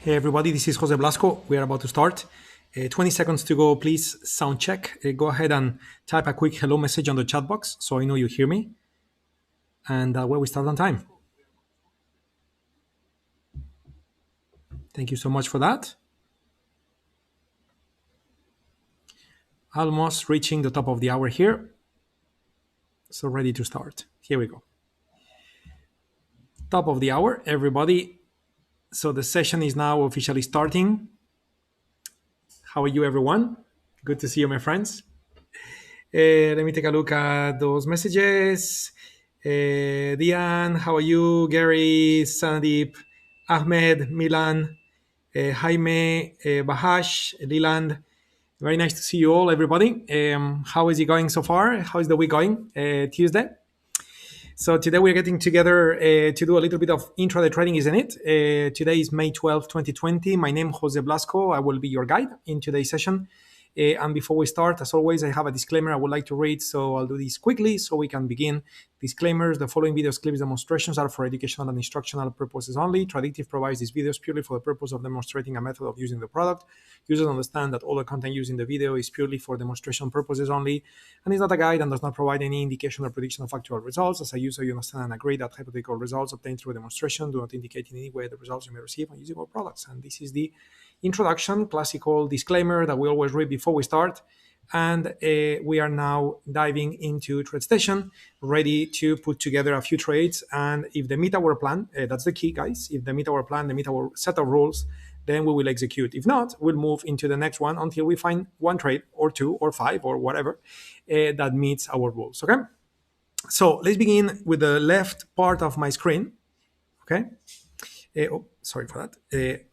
Hey everybody, this is Jose Blasco. We are about to start. 20 seconds to go, please. Sound check. Go ahead and type a quick hello message on the chat box so I know you hear me. And we start on time. Thank you so much for that. Almost reaching the top of the hour here. So ready to start. Here we go. Top of the hour, everybody. So the session is now officially starting. How are you, everyone? Good to see you, my friends. Let me take a look at those messages. Diane, how are you? Gary, Sandeep, Ahmed, Milan, Jaime, Bahash, Leland. Very nice to see you all, everybody. How is it going so far? How is the week going? Tuesday. So today we're getting together to do a little bit of intraday trading, isn't it? Today is May 12, 2020. My name is Jose Blasco. I will be your guide in today's session. And before we start, as always, I have a disclaimer I would like to read, so I'll do this quickly so we can begin. Disclaimers: the following videos, clips, demonstrations are for educational and instructional purposes only. Tradictive provides these videos purely for the purpose of demonstrating a method of using the product. Users understand that all the content used in the video is purely for demonstration purposes only and is not a guide and does not provide any indication or prediction of actual results. As a user, you understand and agree that hypothetical results obtained through a demonstration do not indicate in any way the results you may receive on using our products. And this is the introduction, classical disclaimer that we always read before we start. And we are now diving into TradeStation, ready to put together a few trades. And if they meet our plan, that's the key, guys. If they meet our plan, they meet our set of rules, then we will execute. If not, we'll move into the next one until we find one trade or two or five or whatever that meets our rules, okay? So let's begin with the left part of my screen, okay? Sorry for that.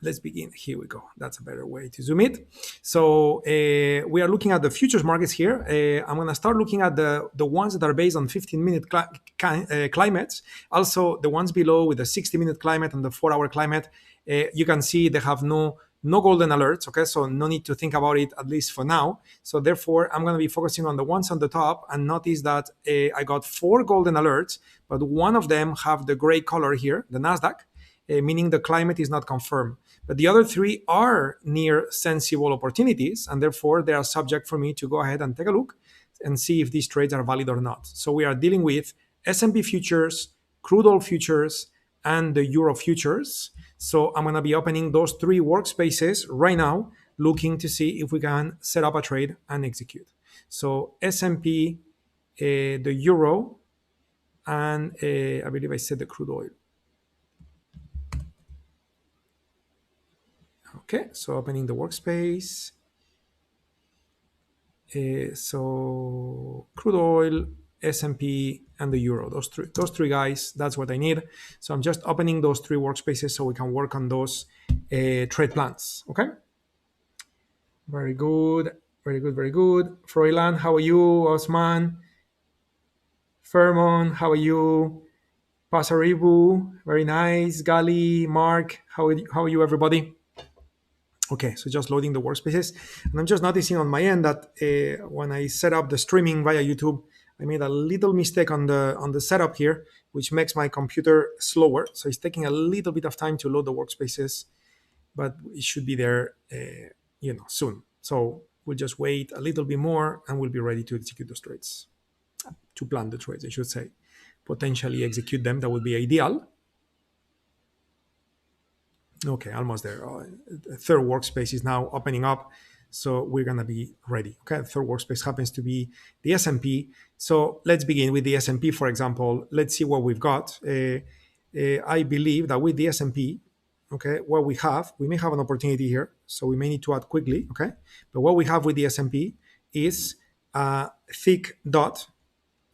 Let's begin. Here we go. That's a better way to zoom it. So we are looking at the futures markets here. I'm going to start looking at the ones that are based on 15-minute climates. Also, the ones below with the 60-minute climate and the 4-hour climate. You can see they have no golden alerts, okay? So no need to think about it, at least for now. So therefore, I'm going to be focusing on the ones on the top, and notice that I got 4 golden alerts, but one of them have the gray color here, the NASDAQ. Meaning the climate is not confirmed. But the other 3 are near sensible opportunities, and therefore they are subject for me to go ahead and take a look and see if these trades are valid or not. So we are dealing with S&P futures, crude oil futures, and the euro futures. So I'm going to be opening those 3 workspaces right now, looking to see if we can set up a trade and execute. So S&P, the euro, and I believe I said the crude oil. Okay, so opening the workspace. So crude oil, S&P, and the euro. Those three guys, that's what I need. So I'm just opening those 3 workspaces so we can work on those trade plans. Okay. Very good. Very good. Very good. Froilan, how are you? Osman, Fermon, how are you? Pasaribu, very nice. Gali, Mark, how are you, everybody? Okay, so just loading the workspaces. And I'm just noticing on my end that when I set up the streaming via YouTube, I made a little mistake on the setup here, which makes my computer slower. So it's taking a little bit of time to load the workspaces, but it should be there soon. So we'll just wait a little bit more and we'll be ready to execute those trades. To plan the trades, I should say. Potentially execute them, that would be ideal. Okay, almost there. Third workspace is now opening up, so we're gonna be ready. Okay, the third workspace happens to be the S&P. So let's begin with the S&P, for example. Let's see what we've got. I believe that with the S&P, okay, what we may have an opportunity here, so we may need to add quickly, okay? But what we have with the S&P is a thick dot,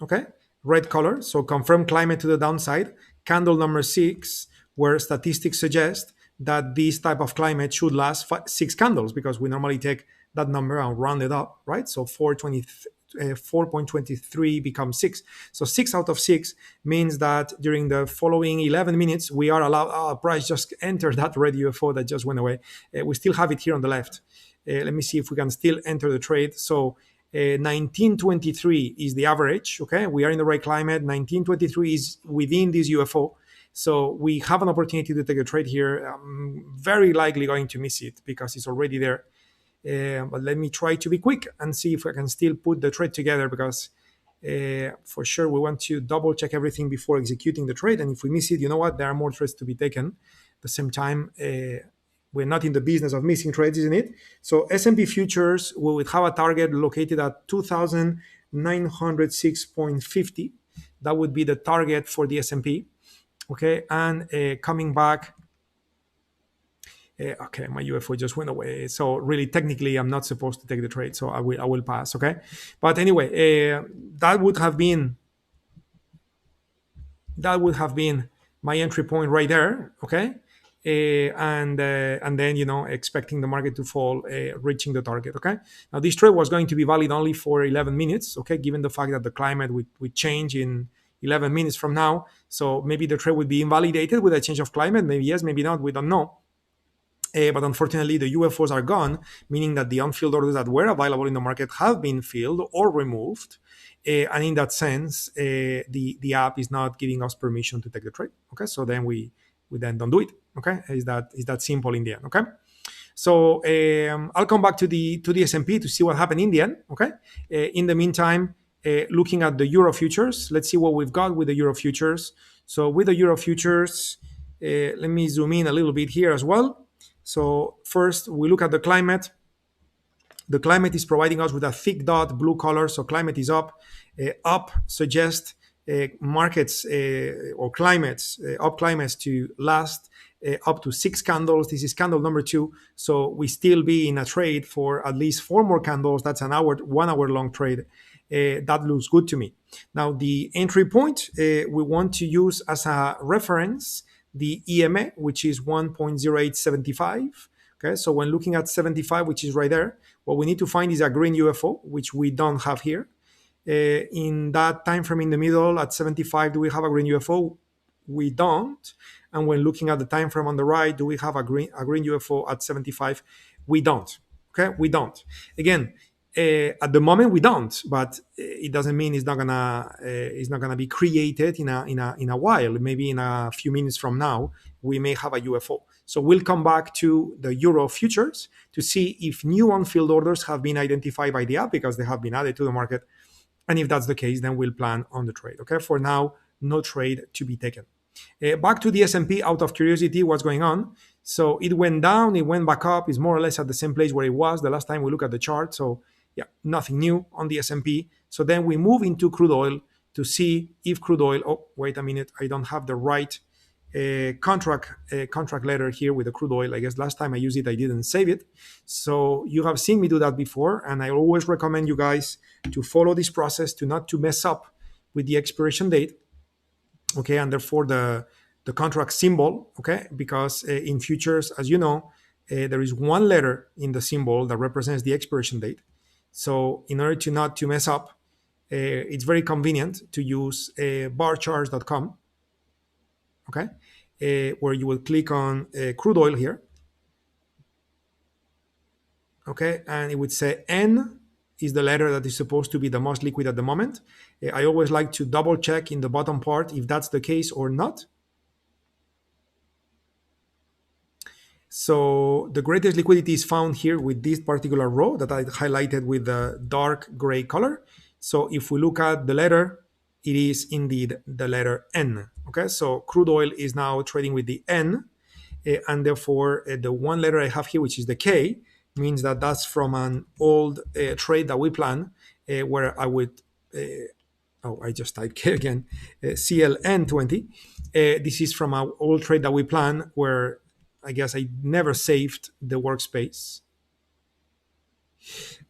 okay? Red color, so confirm climate to the downside. Candle number 6, where statistics suggest that this type of climate should last 6 candles, because we normally take that number and round it up, right? So 4.23 becomes 6. So 6 out of 6 means that during the following 11 minutes, we are allowed, price just entered that red UFO that just went away. We still have it here on the left. Let me see if we can still enter the trade. So 1923 is the average, okay? We are in the right climate. 1923 is within this UFO. So we have an opportunity to take a trade here. I'm very likely going to miss it because it's already there. But let me try to be quick and see if I can still put the trade together, because for sure we want to double check everything before executing the trade. And if we miss it, you know what? There are more trades to be taken. At the same time, we're not in the business of missing trades, isn't it? So S&P futures, we would have a target located at 2,906.50. That would be the target for the S&P. Okay, and coming back. Okay, my UFO just went away. So really, technically, I'm not supposed to take the trade, so I will pass. Okay, but anyway, that would have been my entry point right there. Okay, and then expecting the market to fall, reaching the target. Okay, now this trade was going to be valid only for 11 minutes. Okay, given the fact that the climate would change in 11 minutes from now, so maybe the trade would be invalidated with a change of climate. Maybe yes, maybe not. We don't know. But unfortunately, the UFOs are gone, meaning that the unfilled orders that were available in the market have been filled or removed. And in that sense, the app is not giving us permission to take the trade. Okay, so then we then don't do it. Okay, is that simple in the end? Okay, so I'll come back to the S&P to see what happened in the end. Okay, in the meantime, looking at the Euro futures, let's see what we've got with the Euro futures. So with the Euro futures, let me zoom in a little bit here as well. So first, we look at the climate. The climate is providing us with a thick dot, blue color. So climate is up. Up suggests markets or climates, up climates to last up to 6 candles. This is candle number 2. So we still be in a trade for at least 4 more candles. That's an hour, 1 hour long trade. That looks good to me. Now the entry point we want to use as a reference the EMA, which is 1.0875. Okay, so when looking at 75, which is right there, what we need to find is a green UFO, which we don't have here. In that time frame in the middle at 75, do we have a green UFO? We don't. And when looking at the time frame on the right, do we have a green UFO at 75? We don't. Okay, we don't. Again, at the moment we don't, but it doesn't mean it's not gonna be created in a while. Maybe in a few minutes from now, we may have a UFO. So we'll come back to the Euro futures to see if new unfilled orders have been identified by the app, because they have been added to the market. And if that's the case, then we'll plan on the trade. Okay, for now, no trade to be taken. Back to the S&P, out of curiosity, what's going on? So it went down, it went back up, it's more or less at the same place where it was the last time we look at the chart. So yeah, nothing new on the S&P. So then we move into crude oil to see if crude oil, oh, wait a minute, I don't have the right contract letter here with the crude oil. I guess last time I used it, I didn't save it. So you have seen me do that before, and I always recommend you guys to follow this process, to not to mess up with the expiration date. Okay, and therefore the contract symbol. Okay, because in futures, as you know, there is one letter in the symbol that represents the expiration date. So in order to not to mess up, it's very convenient to use barcharts.com. Okay, where you will click on crude oil here. Okay, and it would say N is the letter that is supposed to be the most liquid at the moment. I always like to double check in the bottom part if that's the case or not. So the greatest liquidity is found here with this particular row that I highlighted with the dark gray color. So if we look at the letter, it is indeed the letter N. Okay, so crude oil is now trading with the N, and therefore the one letter I have here, which is the K, means that that's from an old trade that we plan, where I would, I just typed K again, CLN20. This is from our old trade that we plan, where I guess I never saved the workspace.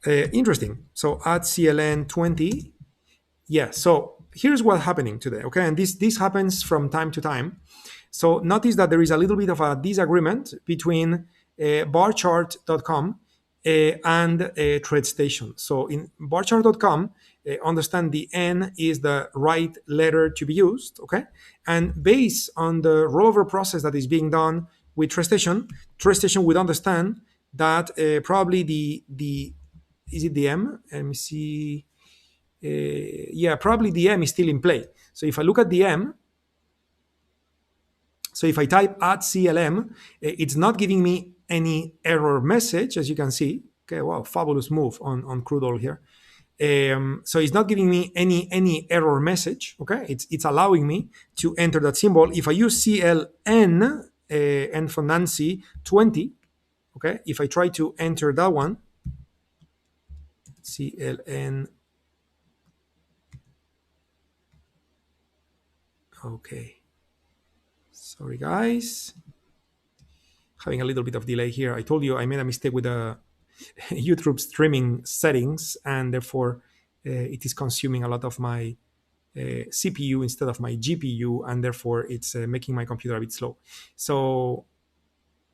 Interesting. So at CLN20, yeah, so here's what's happening today, okay? And this happens from time to time. So notice that there is a little bit of a disagreement between barchart.com and TradeStation. So in barchart.com, understand the N is the right letter to be used, okay? And based on the rollover process that is being done with TradeStation would understand that probably the is it the M? Let me see. Yeah, probably the M is still in play. So if I look at the M, So if I type add CLM, it's not giving me any error message, as you can see. Okay, wow, fabulous move on crude oil here. So it's not giving me any error message. Okay, it's allowing me to enter that symbol. If I use CLN, N for Nancy 20, okay, if I try to enter that one, CLN, okay, sorry guys, having a little bit of delay here. I told you I made a mistake with the YouTube streaming settings, and therefore it is consuming a lot of my CPU instead of my GPU, and therefore it's making my computer a bit slow. So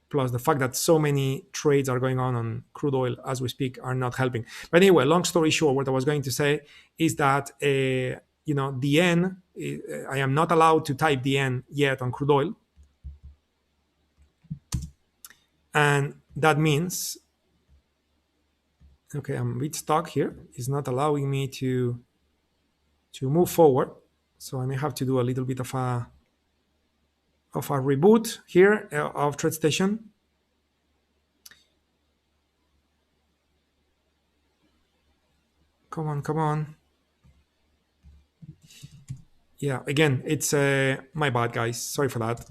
plus the fact that so many trades are going on crude oil as we speak are not helping. But anyway, long story short, what I was going to say is that the N, I am not allowed to type the N yet on crude oil, and that means, okay, I'm a bit stuck here. It's not allowing me to move forward, so I may have to do a little bit of a reboot here of TradeStation. Come on. Yeah, again, it's my bad, guys. Sorry for that.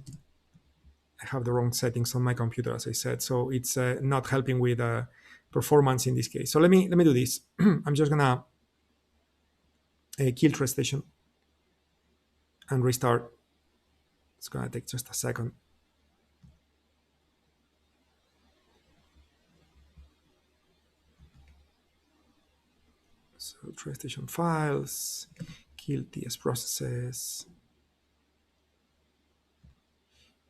I have the wrong settings on my computer, as I said, so it's not helping with performance in this case. So let me do this. I'm just gonna kill TradeStation and restart. It's gonna take just a second. So TradeStation files, kill TS processes.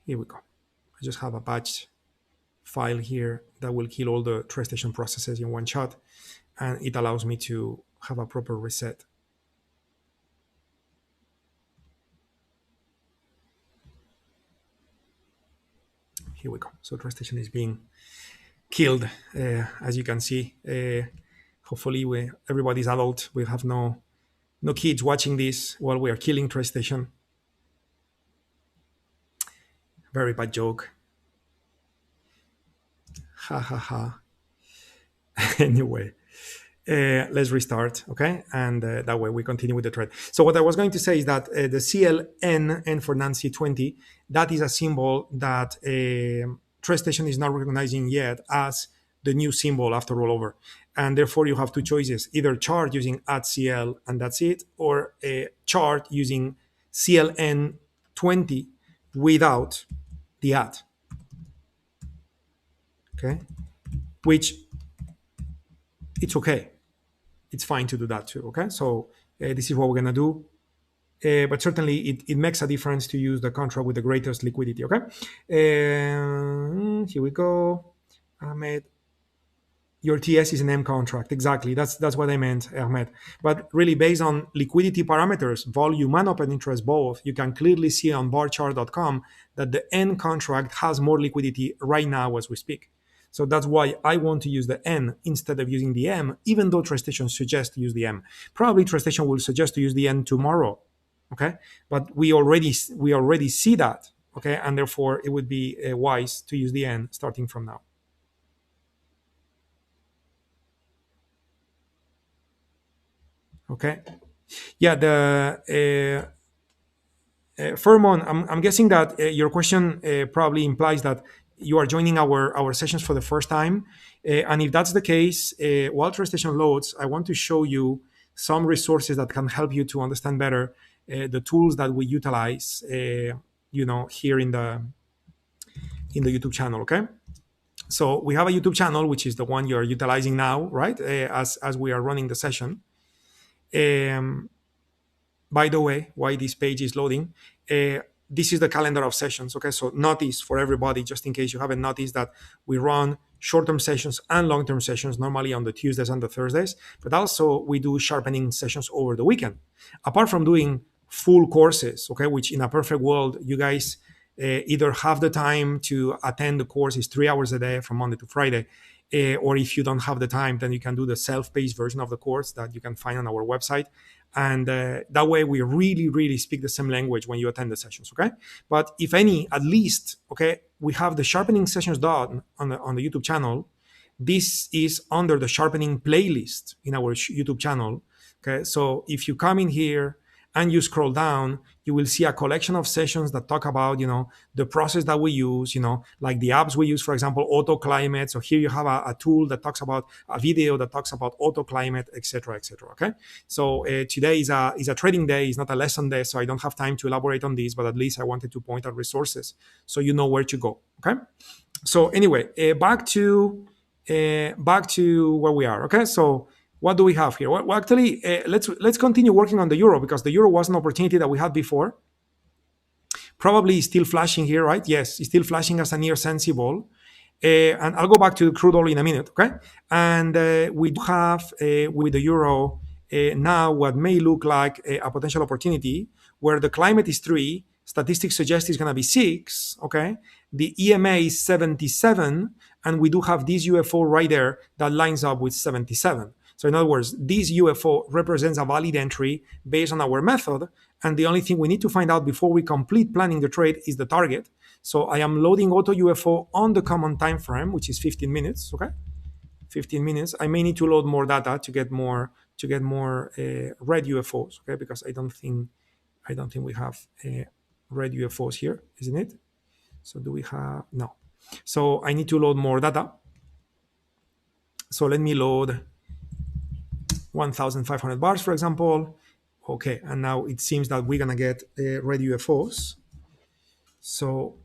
Here we go. I just have a batch file here that will kill all the TradeStation processes in one shot, and it allows me to have a proper reset. Here we go. So TradeStation is being killed, as you can see. Hopefully everybody's adult. We have no kids watching this while we are killing TradeStation. Very bad joke. Ha ha ha. Anyway, let's restart, okay? And that way we continue with the trade. So what I was going to say is that the CLN, N for Nancy 20, that is a symbol that TradeStation is not recognizing yet as the new symbol after rollover. And therefore you have two choices, either chart using add CL and that's it, or a chart using CLN 20 without the add, okay? Which it's okay. It's fine to do that too, okay? So this is what we're gonna do. But certainly it makes a difference to use the contract with the greatest liquidity, okay? Here we go. Ahmed, your TS is an M contract. Exactly, that's what I meant, Ahmed. But really based on liquidity parameters, volume and open interest both, you can clearly see on barchart.com that the N contract has more liquidity right now as we speak. So that's why I want to use the N instead of using the M, even though TradeStation suggests to use the M. Probably TradeStation will suggest to use the N tomorrow, okay? But we already see that, okay? And therefore, it would be wise to use the N starting from now. Okay. Yeah, the Furmon, I'm guessing that your question probably implies that you are joining our sessions for the first time. And if that's the case, while TradeStation loads, I want to show you some resources that can help you to understand better the tools that we utilize, here in the YouTube channel, okay? So we have a YouTube channel, which is the one you're utilizing now, right? As we are running the session. By the way, why this page is loading, this is the calendar of sessions, okay? So notice for everybody, just in case you haven't noticed, that we run short-term sessions and long-term sessions normally on the Tuesdays and the Thursdays, but also we do sharpening sessions over the weekend. Apart from doing full courses, okay, which in a perfect world, you guys either have the time to attend the course, is 3 hours a day from Monday to Friday. or if you don't have the time, then you can do the self-paced version of the course that you can find on our website. And that way we really speak the same language when you attend the sessions, okay? But if any, at least, okay, we have the sharpening sessions done on the YouTube channel. This is under the sharpening playlist in our YouTube channel, okay? So if you come in here and you scroll down, you will see a collection of sessions that talk about, the process that we use, like the apps we use, for example, auto climate. So here you have a tool that talks about a video that talks about auto climate, etc., etc. Okay. So today is a trading day, it's not a lesson day, so I don't have time to elaborate on this, but at least I wanted to point out resources so you know where to go. Okay. So anyway, back to where we are. Okay. So what do we have here? Well, actually, let's continue working on the euro, because the euro was an opportunity that we had before. Probably still flashing here, right? Yes, it's still flashing as a near sensible. And I'll go back to crude oil in a minute, okay? And we do have with the euro now what may look like a potential opportunity where the climate is 3, statistics suggest it's going to be 6, okay? The EMA is 77, and we do have this UFO right there that lines up with 77. So in other words, this UFO represents a valid entry based on our method. And the only thing we need to find out before we complete planning the trade is the target. So I am loading AutoUFO on the common time frame, which is 15 minutes. Okay, 15 minutes. I may need to load more data to get more red UFOs. Okay, because I don't think we have red UFOs here, isn't it? So do we have no? So I need to load more data. So let me load 1,500 bars, for example. Okay, and now it seems that we're gonna get red UFOs. So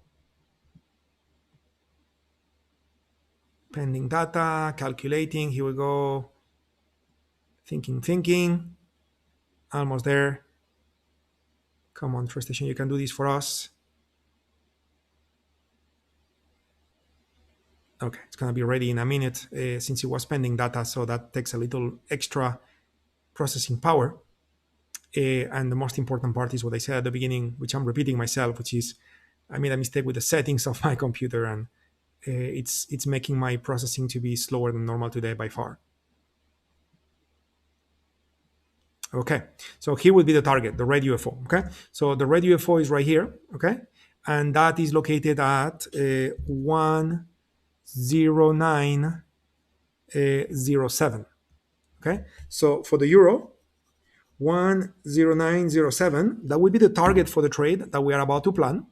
pending data, calculating, here we go. Thinking, almost there. Come on, First Station, you can do this for us. Okay, it's gonna be ready in a minute since it was pending data, so that takes a little extra processing power. And the most important part is what I said at the beginning, which I'm repeating myself, which is I made a mistake with the settings of my computer, and it's making my processing to be slower than normal today by far. Okay, so here would be the target, the red UFO. Okay, so the red UFO is right here. Okay, and that is located at 10907. Okay, so for the euro, 10907, that would be the target for the trade that we are about to plan.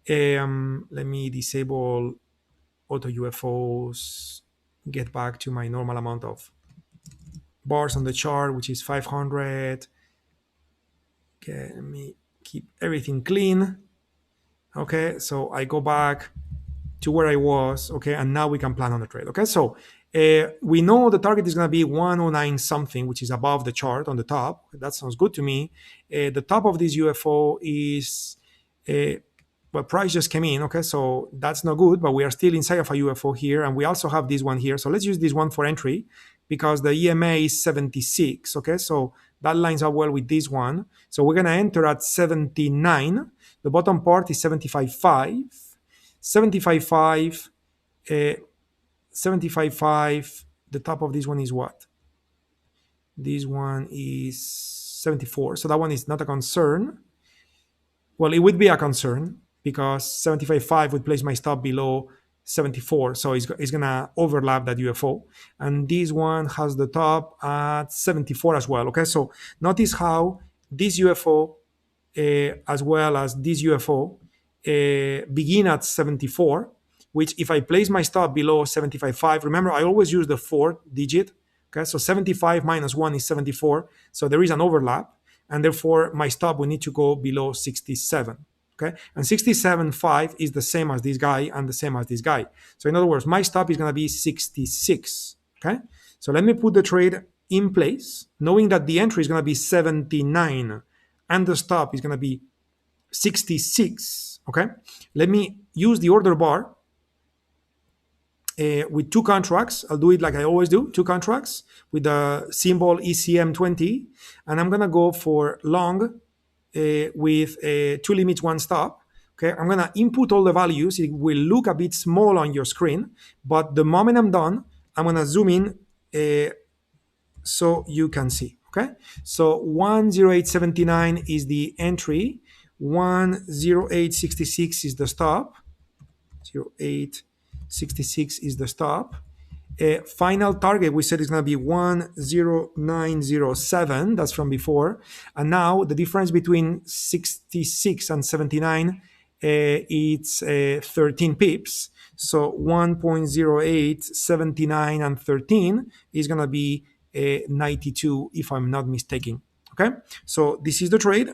Let me disable AutoUFOs, get back to my normal amount of bars on the chart, which is 500. Okay, let me keep everything clean. Okay, so I go back to where I was. Okay, and now we can plan on the trade. Okay, so we know the target is going to be 109 something, which is above the chart on the top. That sounds good to me. The top of this UFO is but price just came in. Okay, so that's not good, but we are still inside of a UFO here, and we also have this one here. So let's use this one for entry because the EMA is 76. Okay, so that lines up well with this one. So we're going to enter at 79. The bottom part is 75.5. 75.5. 75.5. The top of this one is what? This one is 74. So that one is not a concern. Well, it would be a concern because 75.5 would place my stop below 74. So it's going to overlap that UFO. And this one has the top at 74 as well. Okay, so notice how this UFO as well as this UFO begin at 74, which if I place my stop below 75.5, remember I always use the 4 digit. Okay, so 75 minus 1 is 74. So there is an overlap. And therefore, my stop will need to go below 67. Okay, and 67.5 is the same as this guy and the same as this guy. So in other words, my stop is going to be 66. Okay, so let me put the trade in place, knowing that the entry is going to be 79 and the stop is going to be 66. Okay, let me use the order bar with 2 contracts. I'll do it like I always do, 2 contracts with the symbol ECM20, and I'm gonna go for long with 2 limits, 1 stop. Okay, I'm gonna input all the values. It will look a bit small on your screen, but the moment I'm done, I'm gonna zoom in so you can see. Okay, so 10879 is the entry, 10866 is the stop, 0866 is the stop. Final target we said is going to be 10907. That's from before. And now the difference between 66 and 79, it's 13 pips. So 1.08, 79 and 13 is going to be 92 if I'm not mistaken. Okay, so this is the trade.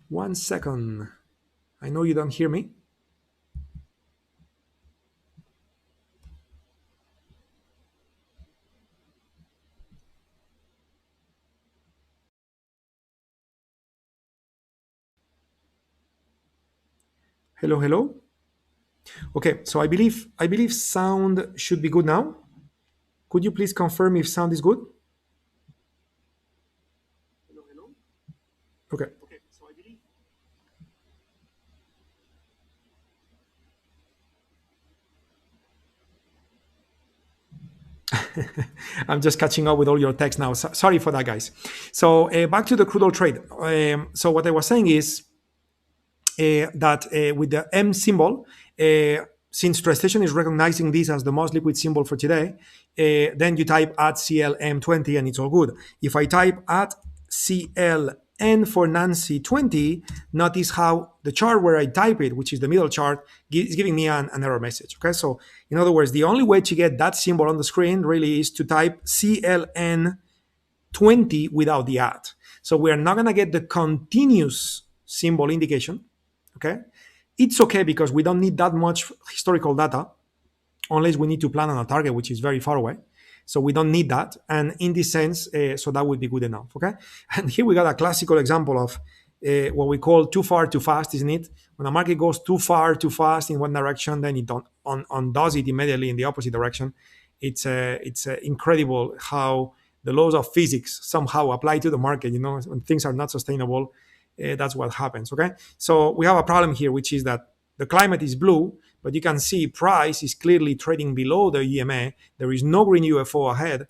One second. I know you don't hear me. Hello, hello. Okay, so I believe sound should be good now. Could you please confirm if sound is good? Okay. I'm just catching up with all your text now. Sorry for that, guys. So back to the crude oil trade. So what I was saying is that with the M symbol, since TradeStation is recognizing this as the most liquid symbol for today, then you type at CLM20 and it's all good. If I type at CLN for Nancy 20, notice how the chart where I type it, which is the middle chart, is giving me an error message. Okay, so in other words, the only way to get that symbol on the screen really is to type CLN 20 without the at. So we are not going to get the continuous symbol indication. Okay, it's okay because we don't need that much historical data unless we need to plan on a target which is very far away. So we don't need that, and in this sense, so that would be good enough. Okay, and here we got a classical example of what we call too far too fast, isn't it? When a market goes too far too fast in one direction, then it don't undoes it immediately in the opposite direction. It's incredible how the laws of physics somehow apply to the market. You know, when things are not sustainable, that's what happens. Okay, so we have a problem here, which is that the climate is blue, but you can see price is clearly trading below the EMA. There is no green UFO ahead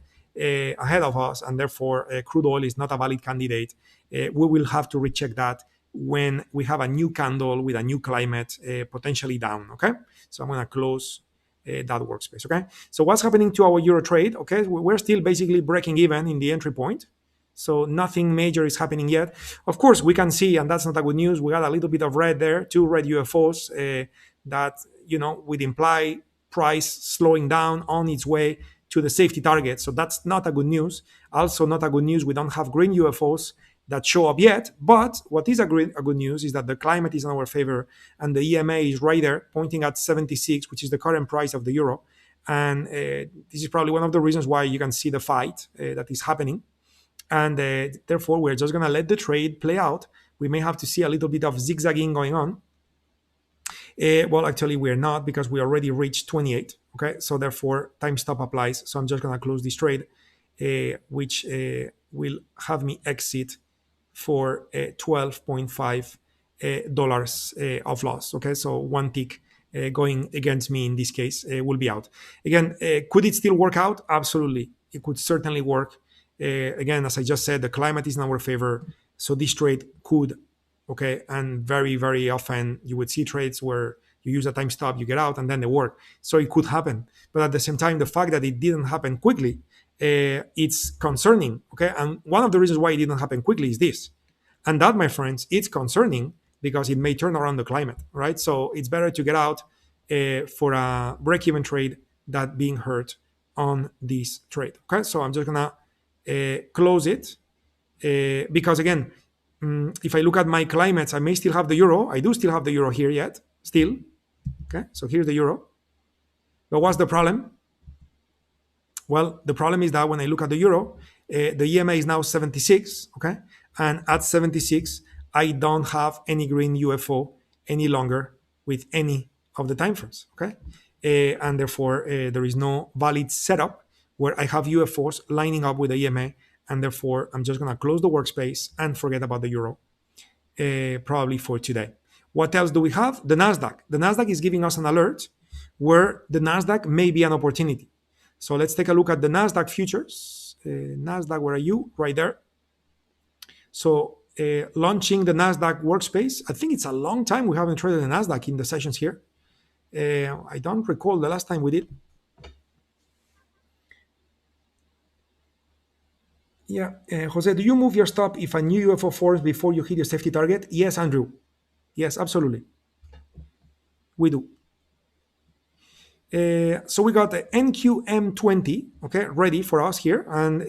of us, and therefore crude oil is not a valid candidate. We will have to recheck that when we have a new candle with a new climate potentially down. Okay, so I'm going to close that workspace. Okay, so what's happening to our euro trade? Okay, we're still basically breaking even in the entry point. So nothing major is happening yet. Of course, we can see, and that's not a good news, we got a little bit of red there, two red UFOs that, would imply price slowing down on its way to the safety target. So that's not a good news. Also not a good news, we don't have green UFOs that show up yet. But what is a good news is that the climate is in our favor and the EMA is right there pointing at 76, which is the current price of the euro. And this is probably one of the reasons why you can see the fight that is happening. And therefore, we're just going to let the trade play out. We may have to see a little bit of zigzagging going on. Well, actually, we're not because we already reached 28. Okay, so therefore, time stop applies. So I'm just going to close this trade, which will have me exit for $12.5 of loss. Okay, so one tick going against me in this case will be out. Again, could it still work out? Absolutely, it could certainly work. Again, as I just said, the climate is in our favor, so this trade could, okay, and very, very often you would see trades where you use a time stop, you get out, and then they work. So it could happen, but at the same time, the fact that it didn't happen quickly, it's concerning. Okay, and one of the reasons why it didn't happen quickly is this, and that, my friends, it's concerning because it may turn around the climate, right? So it's better to get out for a break-even trade than being hurt on this trade. Okay, so I'm just gonna close it because again, if I look at my climates, I may still have the euro. I do still have the euro here yet, still. Okay, so here's the euro. But what's the problem? Well, the problem is that when I look at the euro, the EMA is now 76. Okay, and at 76, I don't have any green UFO any longer with any of the timeframes. Okay, and therefore there is no valid setup where I have UFOs lining up with the EMA, and therefore I'm just going to close the workspace and forget about the euro, probably for today. What else do we have? The Nasdaq. The Nasdaq is giving us an alert where the Nasdaq may be an opportunity. So let's take a look at the Nasdaq futures. Nasdaq, where are you? Right there. So launching the Nasdaq workspace. I think it's a long time we haven't traded the Nasdaq in the sessions here. I don't recall the last time we did. Yeah, Jose, do you move your stop if a new UFO forms before you hit your safety target? Yes, Andrew. Yes, absolutely. We do. So we got the NQM20, okay, ready for us here. And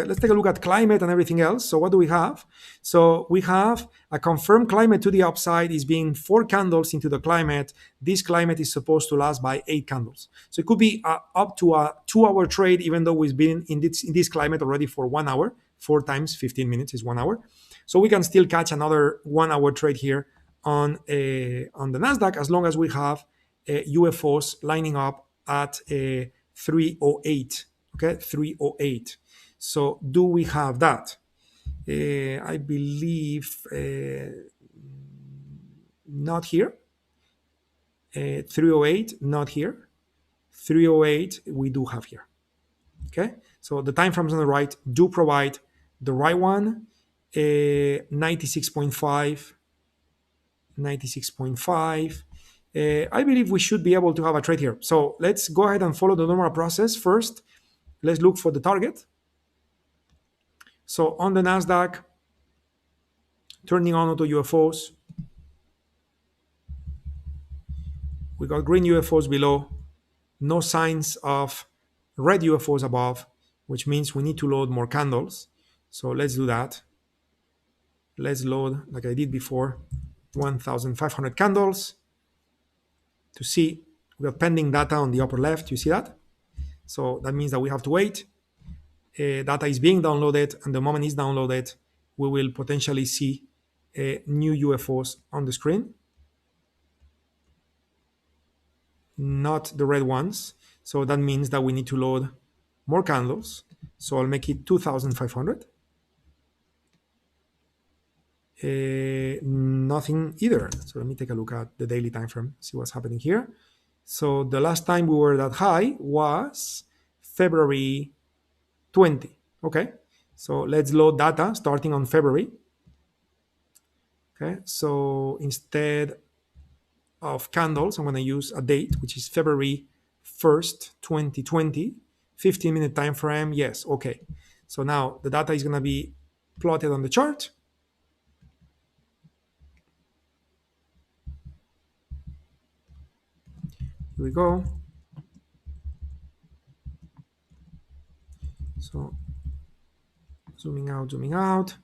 let's take a look at climate and everything else. So what do we have? So we have a confirmed climate to the upside is being 4 candles into the climate. This climate is supposed to last by 8 candles. So it could be up to a 2-hour trade, even though we've been in this climate already for 1 hour. 4 times 15 minutes is 1 hour. So we can still catch another 1-hour trade here on the NASDAQ as long as we have UFOs lining up at 308. Okay, 308. So do we have that? I believe not here. 308, not here. 308, we do have here. Okay, so the time frames on the right do provide the right one. 96.5. 96.5. I believe we should be able to have a trade here. So let's go ahead and follow the normal process. First, let's look for the target. So on the NASDAQ, turning on AutoUFOs, we got green UFOs below, no signs of red UFOs above, which means we need to load more candles. So let's do that. Let's load, like I did before, 1,500 candles to see. We got pending data on the upper left. You see that? So that means that we have to wait. Data is being downloaded, and the moment it's downloaded, we will potentially see new UFOs on the screen. Not the red ones. So that means that we need to load more candles. So I'll make it 2,500. Nothing either. So let me take a look at the daily time frame, see what's happening here. So the last time we were that high was February 20. Okay, so let's load data starting on February. Okay, so instead of candles, I'm going to use a date, which is February 1st, 2020, 15-minute time frame. Yes, okay. So now the data is going to be plotted on the chart. Here we go. So zooming out, zooming out.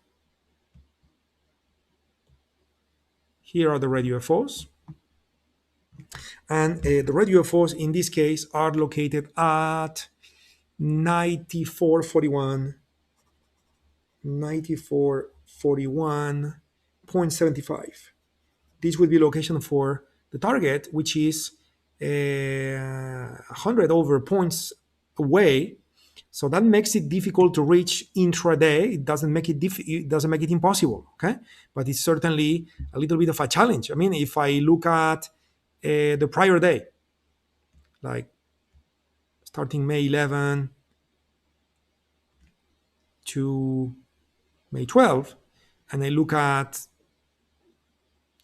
Here are the red UFOs. And the red UFOs in this case are located at 9441, 9441.75. This would be location for the target, which is 100 over points away. So that makes it difficult to reach intraday. It doesn't make it impossible, okay? But it's certainly a little bit of a challenge. I mean, if I look at the prior day, like starting May 11 to May 12, and I look at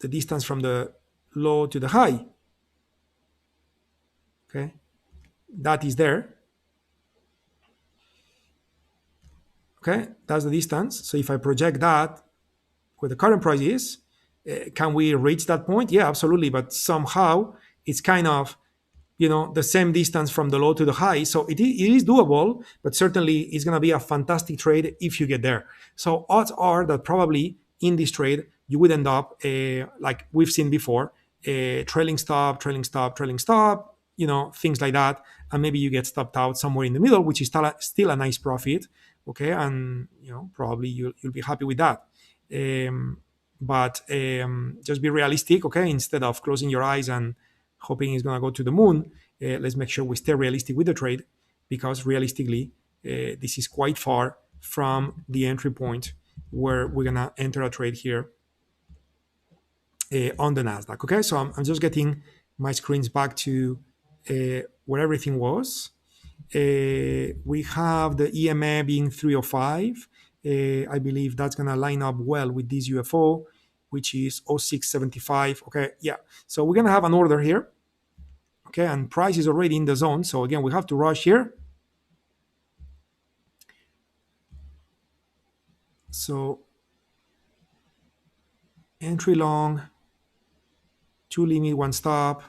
the distance from the low to the high, okay, that is there. Okay, that's the distance. So if I project that where the current price is, can we reach that point? Yeah, absolutely. But somehow it's kind of, the same distance from the low to the high. So it is doable, but certainly it's going to be a fantastic trade if you get there. So odds are that probably in this trade, you would end up like we've seen before, trailing stop, trailing stop, trailing stop, things like that. And maybe you get stopped out somewhere in the middle, which is still a nice profit. Okay, and probably you'll be happy with that. But just be realistic. Okay, instead of closing your eyes and hoping it's going to go to the moon, let's make sure we stay realistic with the trade, because realistically, this is quite far from the entry point where we're going to enter a trade here on the NASDAQ. Okay, so I'm just getting my screens back to where everything was. We have the EMA being 305. I believe that's going to line up well with this UFO, which is 0675. Okay, yeah. So we're going to have an order here. Okay, and price is already in the zone. So again, we have to rush here. So entry long, 2 limit, 1 stop.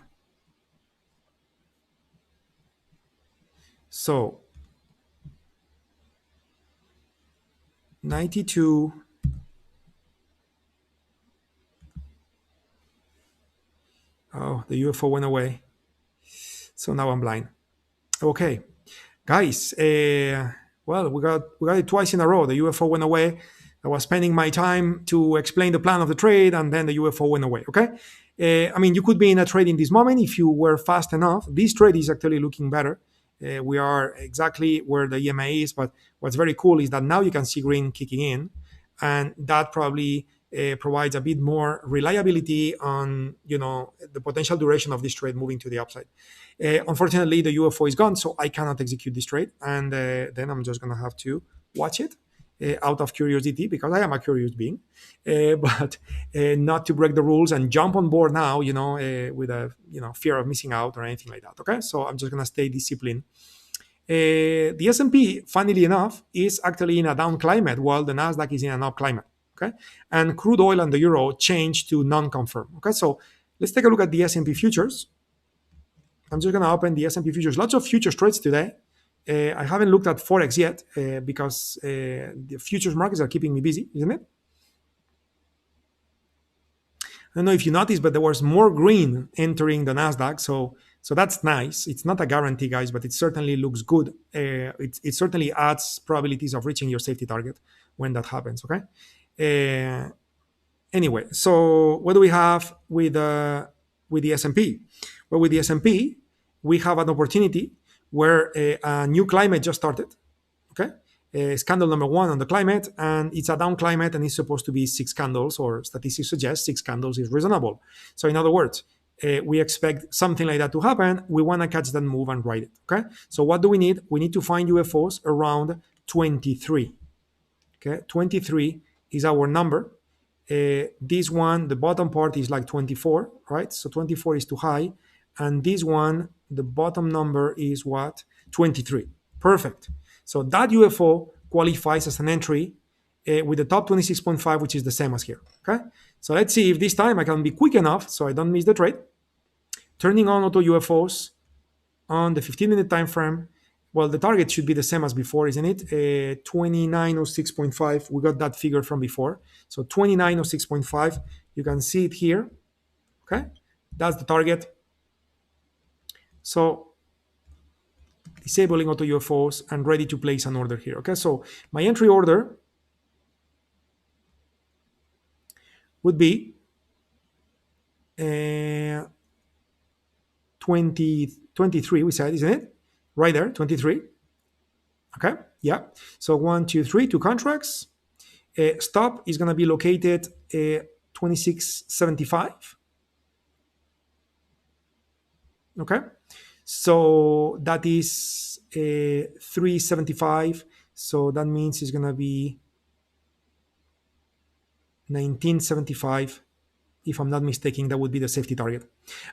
So 92. Oh, the UFO went away. So now I'm blind. Okay, guys. Well, we got it twice in a row. The UFO went away. I was spending my time to explain the plan of the trade, and then the UFO went away. Okay. I mean, you could be in a trade in this moment if you were fast enough. This trade is actually looking better. We are exactly where the EMA is, but what's very cool is that now you can see green kicking in, and that probably provides a bit more reliability on the potential duration of this trade moving to the upside. Unfortunately, the UFO is gone, so I cannot execute this trade, and then I'm just gonna have to watch it out of curiosity, because I am a curious being, but not to break the rules and jump on board now, with a fear of missing out or anything like that. Okay, so I'm just gonna stay disciplined. The S&P, funnily enough, is actually in a down climate, while the Nasdaq is in an up climate. Okay, and crude oil and the euro changed to non-confirm. Okay, so let's take a look at the S&P futures. I'm just gonna open the S&P futures. Lots of futures trades today. I haven't looked at Forex yet because the futures markets are keeping me busy, isn't it? I don't know if you noticed, but there was more green entering the Nasdaq, so that's nice. It's not a guarantee, guys, but it certainly looks good. It certainly adds probabilities of reaching your safety target when that happens. Okay. Anyway, so what do we have with the S&P? Well, with the S&P, we have an opportunity where a new climate just started. Okay. It's candle number 1 on the climate, and it's a down climate, and it's supposed to be 6 candles, or statistics suggest 6 candles is reasonable. So in other words, we expect something like that to happen. We want to catch that move and ride it. Okay. So what do we need? We need to find UFOs around 23. Okay. 23 is our number. This one, the bottom part is like 24, right? So 24 is too high. And this one, the bottom number is what? 23. Perfect. So that UFO qualifies as an entry with the top 26.5, which is the same as here. Okay. So let's see if this time I can be quick enough so I don't miss the trade. Turning on AutoUFOs on the 15-minute time frame. Well, the target should be the same as before, isn't it? 2906.5. We got that figure from before. So 2906.5. You can see it here. Okay. That's the target. So disabling AutoUFOs and ready to place an order here. Okay, so my entry order would be 23, we said, isn't it? Right there, 23. Okay, yeah. So 1, 2, 3, 2 contracts. Stop is going to be located 26.75. Okay, so that is 375. So that means it's going to be 1975. If I'm not mistaken, that would be the safety target.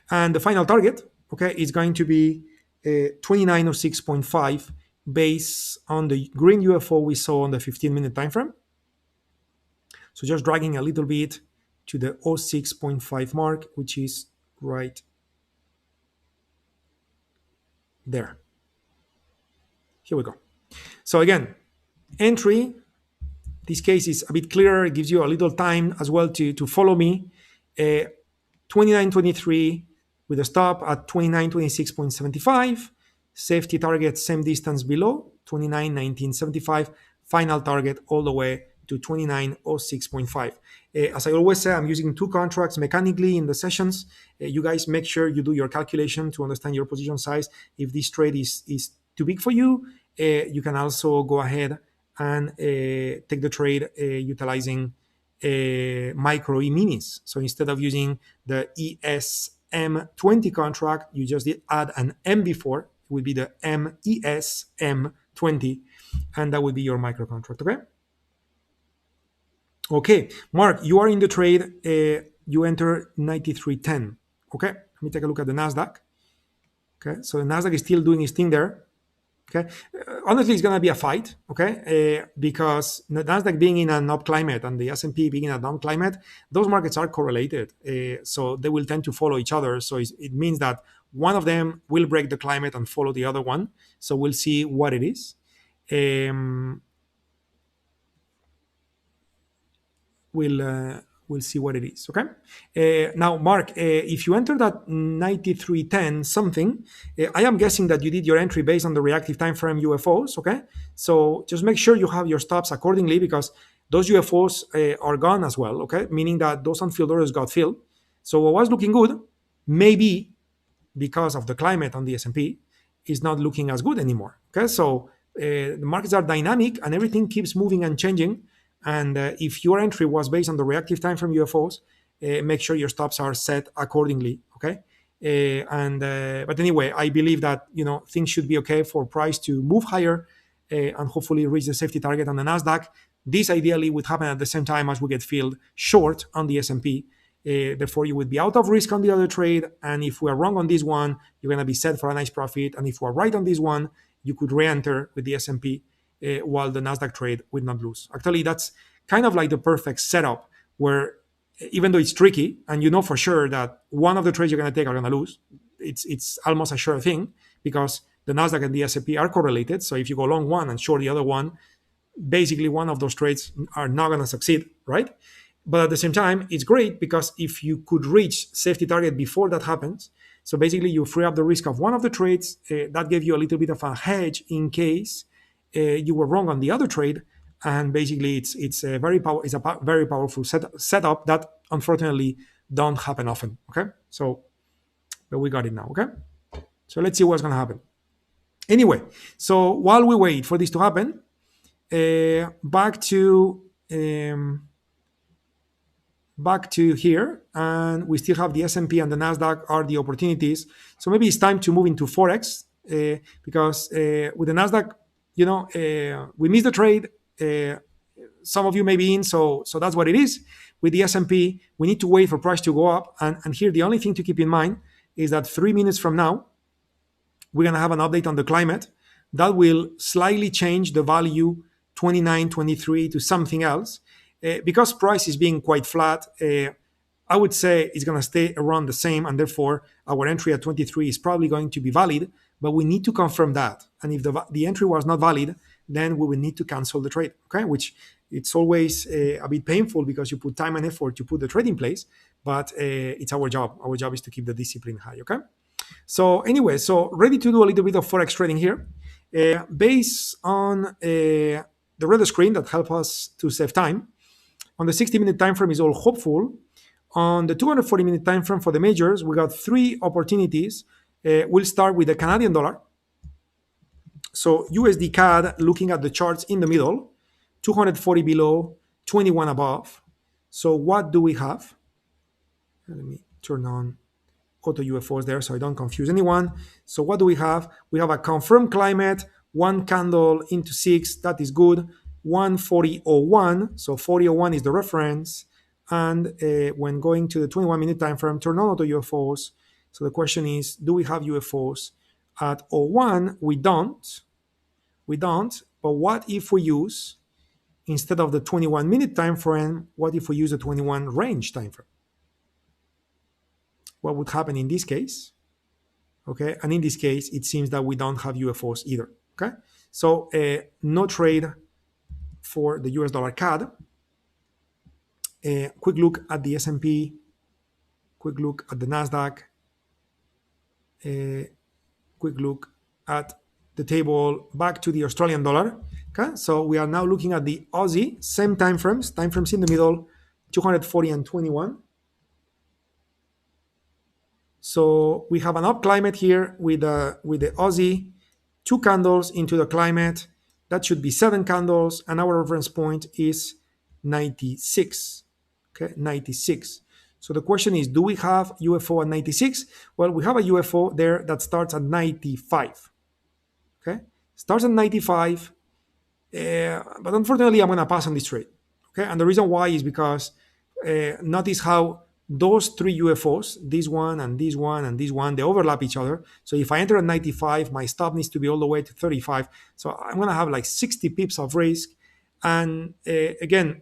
And the final target, okay, is going to be 2906.5 based on the green UFO we saw on the 15-minute time frame. So just dragging a little bit to the 06.5 mark, which is right there. Here we go. So again, entry, this case is a bit clearer. It gives you a little time as well to follow me. 29.23 with a stop at 29.26.75. Safety target, same distance below, 29.1975. Final target all the way to 29.06.5. As I always say, I'm using 2 contracts mechanically in the sessions. You guys make sure you do your calculation to understand your position size. If this trade is too big for you, you can also go ahead and take the trade utilizing micro E-minis. So instead of using the ESM20 contract, you just did add an M before. It would be the MESM20, and that would be your micro contract. Okay. Okay, Mark, you are in the trade. You enter 93.10. Okay, let me take a look at the Nasdaq. Okay, so the Nasdaq is still doing its thing there. Okay, honestly, it's going to be a fight. Okay, because the Nasdaq being in an up climate and the S&P being in a down climate, those markets are correlated. So they will tend to follow each other. So it means that one of them will break the climate and follow the other one. So we'll see what it is. Um, we'll see what it is. Okay. Now, Mark, if you entered at 93.10 something, I am guessing that you did your entry based on the reactive time frame UFOs. Okay. So just make sure you have your stops accordingly, because those UFOs are gone as well. Okay. Meaning that those unfilled orders got filled. So what was looking good, maybe because of the climate on the S&P, is not looking as good anymore. Okay, so the markets are dynamic and everything keeps moving and changing. And if your entry was based on the reactive time from UFOs, make sure your stops are set accordingly. Okay, but anyway, I believe that things should be okay for price to move higher and hopefully reach the safety target on the Nasdaq. This ideally would happen at the same time as we get filled short on the S&P. Therefore, you would be out of risk on the other trade. And if we are wrong on this one, you're going to be set for a nice profit. And if we're right on this one, you could re-enter with the S&P while the Nasdaq trade would not lose. Actually, that's kind of like the perfect setup where even though it's tricky and you know for sure that one of the trades you're going to take are going to lose, it's almost a sure thing because the Nasdaq and the S&P are correlated. So if you go long one and short the other one, basically one of those trades are not going to succeed, right? But at the same time, it's great because if you could reach safety target before that happens, so basically you free up the risk of one of the trades, that gave you a little bit of a hedge in case you were wrong on the other trade. And basically it's a very powerful setup that unfortunately don't happen often. Okay, so but we got it now. Okay, so let's see what's going to happen. Anyway, so while we wait for this to happen, back to here, and we still have the S&P and the Nasdaq are the opportunities. So maybe it's time to move into Forex because with the Nasdaq, we missed the trade. Some of you may be in, so that's what it is. With the S&P, we need to wait for price to go up. And here, the only thing to keep in mind is that 3 minutes from now, we're going to have an update on the climate that will slightly change the value 29, 23 to something else. Because price is being quite flat, I would say it's going to stay around the same, and therefore our entry at 23 is probably going to be valid, but we need to confirm that. And if the entry was not valid, then we will need to cancel the trade, okay? Which it's always a bit painful because you put time and effort to put the trade in place, but it's our job. Our job is to keep the discipline high, okay? So anyway, so ready to do a little bit of Forex trading here. Based on the red screen that helps us to save time, on the 60-minute time frame is all hopeful. On the 240-minute time frame for the majors, we got 3 opportunities. We'll start with the Canadian dollar. So USD CAD, looking at the charts in the middle, 240 below, 21 above. So what do we have? Let me turn on AutoUFOs there so I don't confuse anyone. So what do we have? We have a confirmed climate, 1 candle into 6, that is good. 140.01, so 40.01 is the reference. And when going to the 21-minute time frame, turn on AutoUFOs. So the question is, do we have UFOs at 01? We don't. But what if we use, instead of the 21-minute time frame, what if we use the 21 range time frame? What would happen in this case? Okay, and in this case, it seems that we don't have UFOs either. Okay, so no trade for the US dollar CAD. Quick look at the S&P, quick look at the Nasdaq, quick look at the table, back to the Australian dollar. Okay, so we are now looking at the Aussie, same time frames in the middle, 240 and 21. So we have an up climate here with the Aussie, 2 candles into the climate. That should be 7 candles, and our reference point is 96. Okay, 96. So the question is, do we have UFO at 96? Well, we have a UFO there that starts at 95. Okay, starts at 95, but unfortunately, I'm going to pass on this trade. Okay, and the reason why is because notice how those 3 UFOs, this one and this one and this one, they overlap each other. So if I enter at 95, my stop needs to be all the way to 35. So I'm going to have like 60 pips of risk. And again,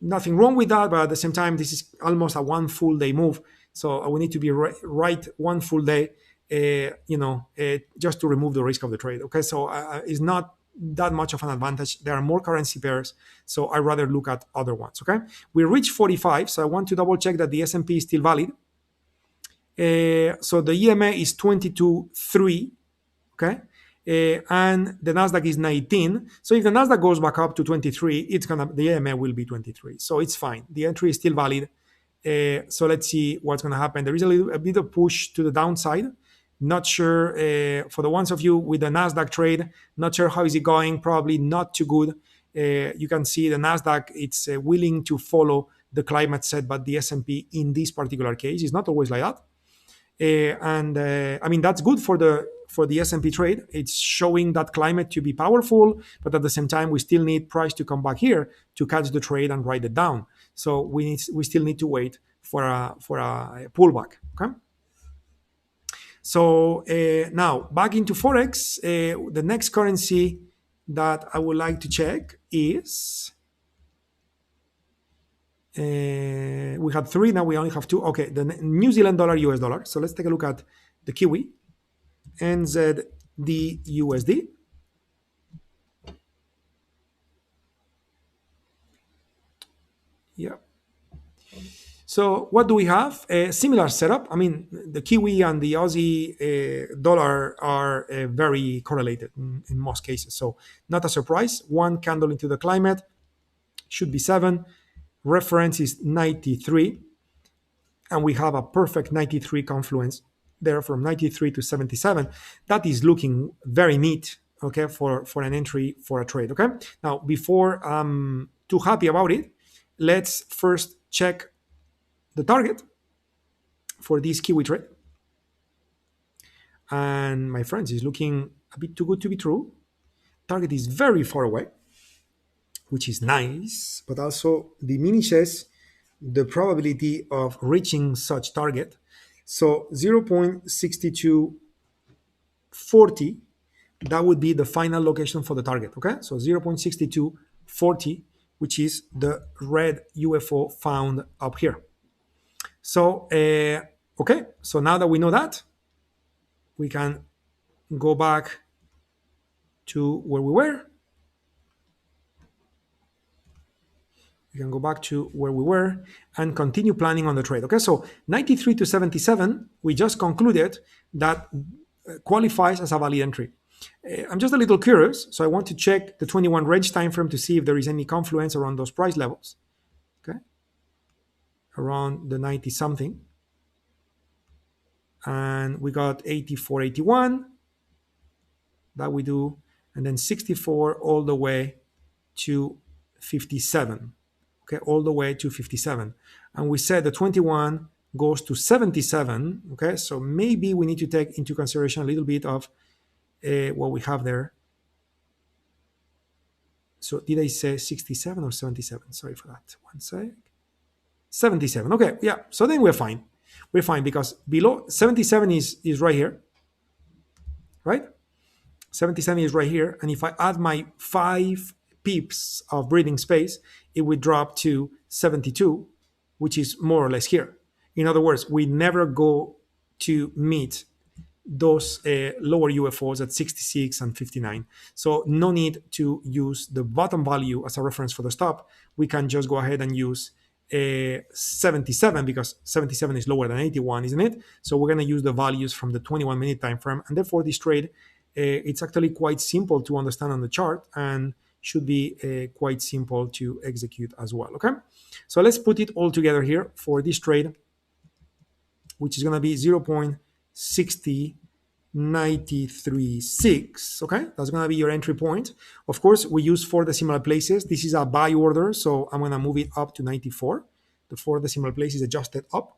nothing wrong with that, but at the same time, this is almost a 1 full day move. So we need to be right 1 full day just to remove the risk of the trade. Okay, so it's not that much of an advantage. There are more currency pairs, so I rather look at other ones. Okay, we reached 45, so I want to double check that the S&P is still valid. So the EMA is 22.3, okay, and the Nasdaq is 19. So if the Nasdaq goes back up to 23, the EMA will be 23. So it's fine. The entry is still valid. So let's see what's going to happen. There is a bit of push to the downside. Not sure for the ones of you with the Nasdaq trade. Not sure how is it going. Probably not too good. You can see the Nasdaq. It's willing to follow the climate set, but the S&P in this particular case is not always like that. I mean, that's good for the S&P trade. It's showing that climate to be powerful, but at the same time, we still need price to come back here to catch the trade and write it down. So we still need to wait for a pullback. Okay. So now back into Forex. The next currency that I would like to check is. We had 3, now we only have 2. Okay, the New Zealand dollar, US dollar. So let's take a look at the Kiwi, NZDUSD. Yeah. So what do we have? A similar setup. I mean, the Kiwi and the Aussie dollar are very correlated in most cases. So not a surprise. One candle into the climate should be 7. Reference is 93. And we have a perfect 93 confluence there from 93 to 77. That is looking very neat, okay, for an entry for a trade. Okay. Now, before I'm too happy about it, let's first check the target for this Kiwi trade. And my friends, is looking a bit too good to be true. Target is very far away, which is nice, but also diminishes the probability of reaching such target. So 0.6240, that would be the final location for the target. Okay, so 0.6240, which is the red UFO found up here. So okay, so now that we know that, we can go back to where we were. We can go back to where we were and continue planning on the trade. Okay, so 93 to 77, we just concluded that qualifies as a valid entry. I'm just a little curious, so I want to check the 21 range time frame to see if there is any confluence around those price levels. Okay, around the 90 something, and we got 84, 81. That we do, and then 64 all the way to 57. Okay, all the way to 57. And we said the 21 goes to 77. Okay, so maybe we need to take into consideration a little bit of what we have there. So did I say 67 or 77? Sorry for that. One sec. 77. Okay, yeah. So then we're fine. We're fine because below 77 is right here, right? 77 is right here. And if I add my 5 pips of breathing space, it would drop to 72, which is more or less here. In other words, we never go to meet those lower UFOs at 66 and 59. So no need to use the bottom value as a reference for the stop. We can just go ahead and use 77 because 77 is lower than 81, isn't it? So we're going to use the values from the 21-minute time frame. And therefore, this trade, it's actually quite simple to understand on the chart and should be quite simple to execute as well. Okay, so let's put it all together here for this trade, which is going to be 0.60936. Okay, that's going to be your entry point. Of course, we use 4 decimal places. This is a buy order, so I'm going to move it up to 94. The 4 decimal place is adjusted up.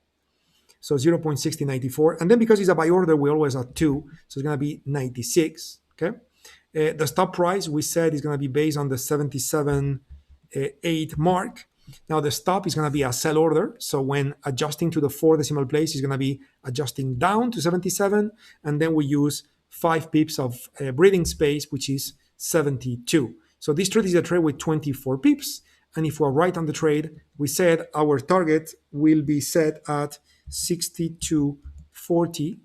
So 0.6094. And then because it's a buy order, we always add 2. So it's going to be 96. Okay. The stop price we said is going to be based on the 77.8 mark. Now the stop is going to be a sell order. So when adjusting to the 4 decimal place, it's going to be adjusting down to 77. And then we use 5 pips of breathing space, which is 72. So this trade is a trade with 24 pips. And if we're right on the trade, we said our target will be set at 62.40.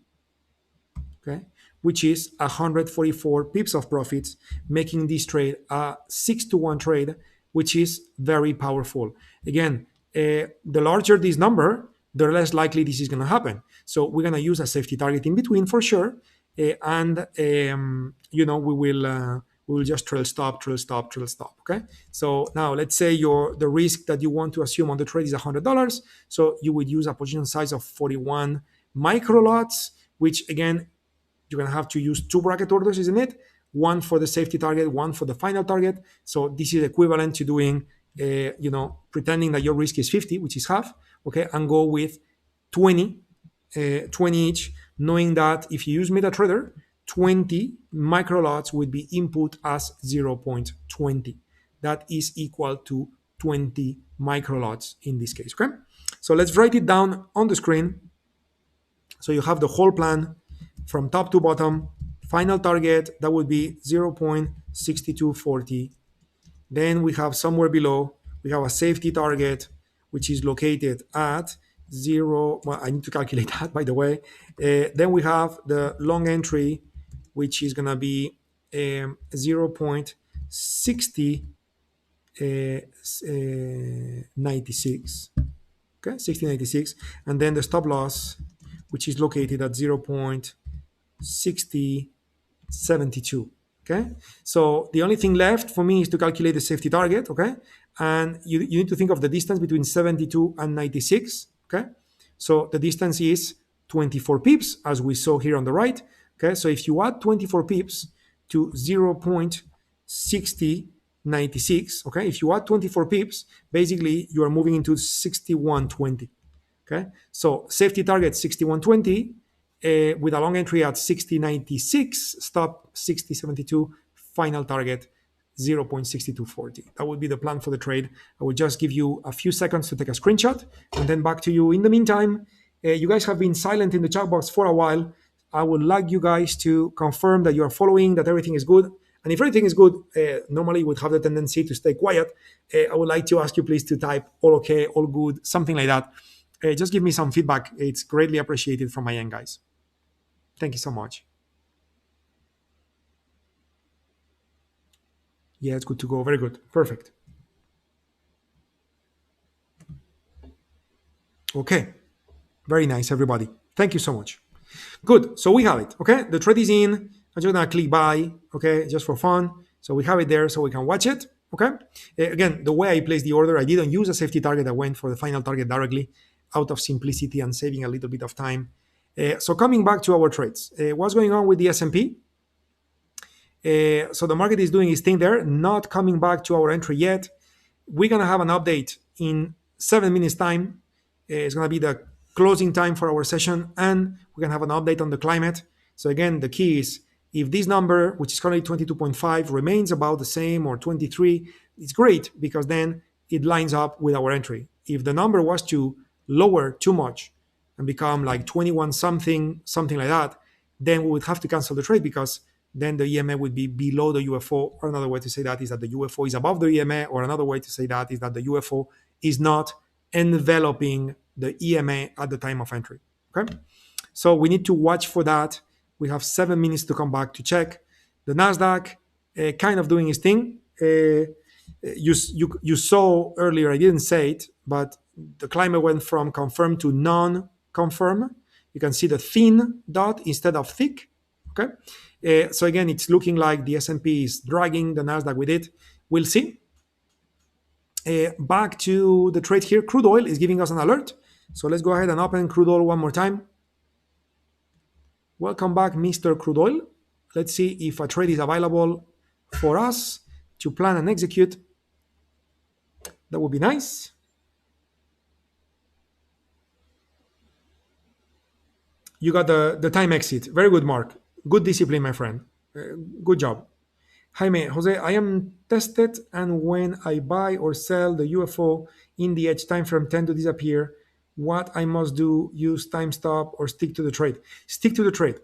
okay, which is 144 pips of profits, making this trade a 6-to-1 trade, which is very powerful. Again, the larger this number, the less likely this is going to happen. So we're going to use a safety target in between for sure, and we will just trail stop, trail stop, trail stop. Okay. So now let's say the risk that you want to assume on the trade is $100. So you would use a position size of 41 micro lots, which again, you're going to have to use 2 bracket orders, isn't it? One for the safety target, one for the final target. So this is equivalent to doing, pretending that your risk is 50, which is half, okay, and go with 20 each, knowing that if you use MetaTrader, 20 micro lots would be input as 0.20. That is equal to 20 micro lots in this case, okay? So let's write it down on the screen. So you have the whole plan from top to bottom. Final target, that would be 0.6240. Then we have somewhere below, we have a safety target, which is located at 0. Well, I need to calculate that, by the way. Then we have the long entry, which is going to be 0.6096. Okay, 6096. And then the stop loss, which is located at 0.6072. Okay, so the only thing left for me is to calculate the safety target. Okay, and you need to think of the distance between 72 and 96. Okay, so the distance is 24 pips, as we saw here on the right. Okay, so if you add 24 pips to 0.6096, okay, if you add 24 pips, basically you are moving into 6120. Okay, so safety target 6120, with a long entry at 6096, stop 6072, final target 0.6240. That would be the plan for the trade. I will just give you a few seconds to take a screenshot and then back to you. In the meantime, you guys have been silent in the chat box for a while. I would like you guys to confirm that you are following, that everything is good. And if everything is good, normally you would have the tendency to stay quiet. I would like to ask you please to type all okay, all good, something like that. Just give me some feedback. It's greatly appreciated from my end, guys. Thank you so much. Yeah, it's good to go. Very good. Perfect. Okay. Very nice, everybody. Thank you so much. Good. So we have it. Okay. The trade is in. I'm just going to click buy. Okay. Just for fun. So we have it there so we can watch it. Okay. Again, the way I placed the order, I didn't use a safety target. I went for the final target directly out of simplicity and saving a little bit of time. So coming back to our trades, what's going on with the S&P? So the market is doing its thing there, not coming back to our entry yet. We're going to have an update in 7 minutes time. It's going to be the closing time for our session, and we're going to have an update on the climate. So again, the key is if this number, which is currently 22.5, remains about the same or 23, it's great because then it lines up with our entry. If the number was to lower too much and become like 21 something like that, then we would have to cancel the trade because then the EMA would be below the UFO. Or another way to say that is that the UFO is above the EMA, or another way to say that is that the UFO is not enveloping the EMA at the time of entry. Okay, so we need to watch for that. We have 7 minutes to come back to check. The Nasdaq kind of doing its thing. You saw earlier, I didn't say it, but the climate went from confirm to non-confirm. You can see the thin dot instead of thick. Okay, so again, it's looking like the S&P is dragging the Nasdaq with it. We'll see. Back to the trade here. Crude oil is giving us an alert. So let's go ahead and open crude oil one more time. Welcome back, Mr. Crude Oil. Let's see if a trade is available for us to plan and execute. That would be nice. You got the time exit. Very good, Mark. Good discipline, my friend. Good job. Jaime, Jose, I am tested, and when I buy or sell the UFO in the edge time frame tend to disappear, what I must do, use time stop or stick to the trade? Stick to the trade.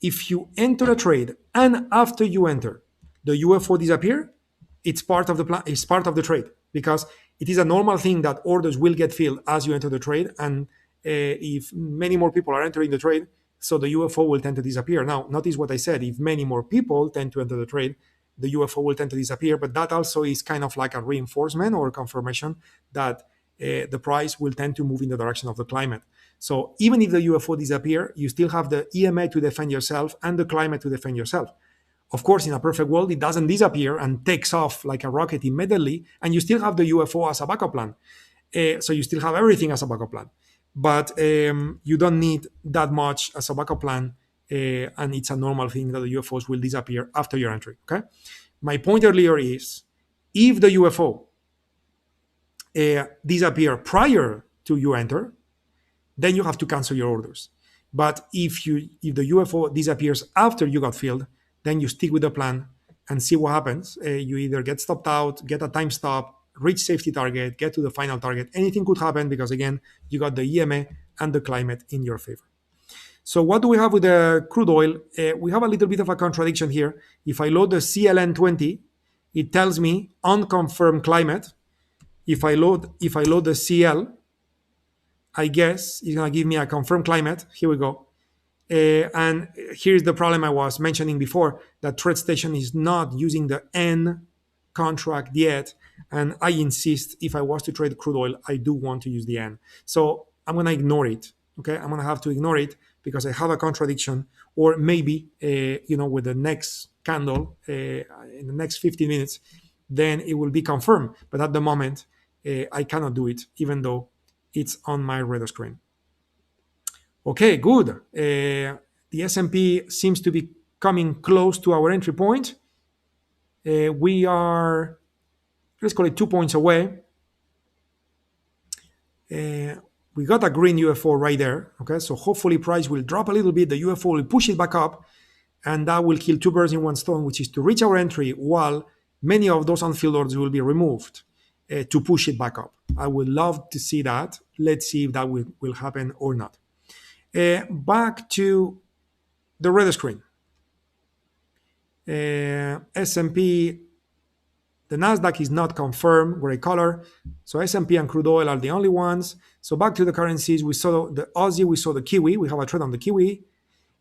If you enter a trade and after you enter, the UFO disappear, it's part of the plan, it's part of the trade, because it is a normal thing that orders will get filled as you enter the trade. And if many more people are entering the trade, so the UFO will tend to disappear. Now, notice what I said. If many more people tend to enter the trade, the UFO will tend to disappear. But that also is kind of like a reinforcement or confirmation that the price will tend to move in the direction of the climate. So even if the UFO disappear, you still have the EMA to defend yourself and the climate to defend yourself. Of course, in a perfect world, it doesn't disappear and takes off like a rocket immediately, and you still have the UFO as a backup plan. So you still have everything as a backup plan, but you don't need that much as a backup plan, and it's a normal thing that the UFOs will disappear after your entry. Okay, my point earlier is if the UFO disappear prior to you enter, then you have to cancel your orders. But if the UFO disappears after you got filled, then you stick with the plan and see what happens. You either get stopped out, get a time stop, reach safety target, get to the final target. Anything could happen because, again, you got the EMA and the climate in your favor. So what do we have with the crude oil? We have a little bit of a contradiction here. If I load the CLN20, it tells me unconfirmed climate. If I load the CL, I guess it's going to give me a confirmed climate. Here we go. And here's the problem I was mentioning before, that TradeStation is not using the N contract yet. And I insist, if I was to trade crude oil, I do want to use the N. So I'm going to ignore it. Okay, I'm going to have to ignore it because I have a contradiction. Or maybe, with the next candle in the next 15 minutes, then it will be confirmed. But at the moment, I cannot do it, even though it's on my radar screen. Okay, good. The S&P seems to be coming close to our entry point. We are, let's call it 2 points away. We got a green UFO right there. Okay, so hopefully price will drop a little bit. The UFO will push it back up, and that will kill two birds in one stone, which is to reach our entry while many of those unfilled orders will be removed to push it back up. I would love to see that. Let's see if that will happen or not. Back to the radar screen. S&P, the Nasdaq is not confirmed, gray color. So S&P and crude oil are the only ones. So back to the currencies, we saw the Aussie, we saw the Kiwi. We have a trade on the Kiwi.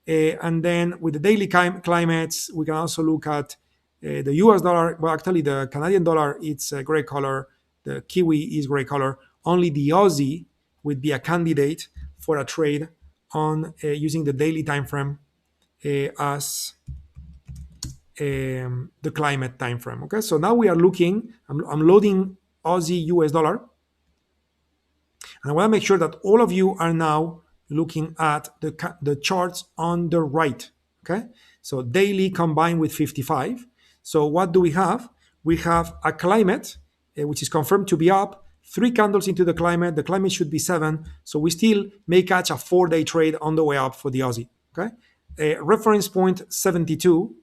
And then with the daily climates, we can also look at the US dollar. Well, actually, the Canadian dollar, it's a gray color. The Kiwi is gray color. Only the Aussie would be a candidate for a trade on using the daily time frame as the climate time frame. Okay, so now we are looking. I'm loading Aussie US dollar, and I want to make sure that all of you are now looking at the charts on the right. Okay, so daily combined with 55. So what do we have? We have a climate which is confirmed to be up. 3 candles into the climate. The climate should be 7. So we still may catch a 4-day trade on the way up for the Aussie. Okay, reference point 72.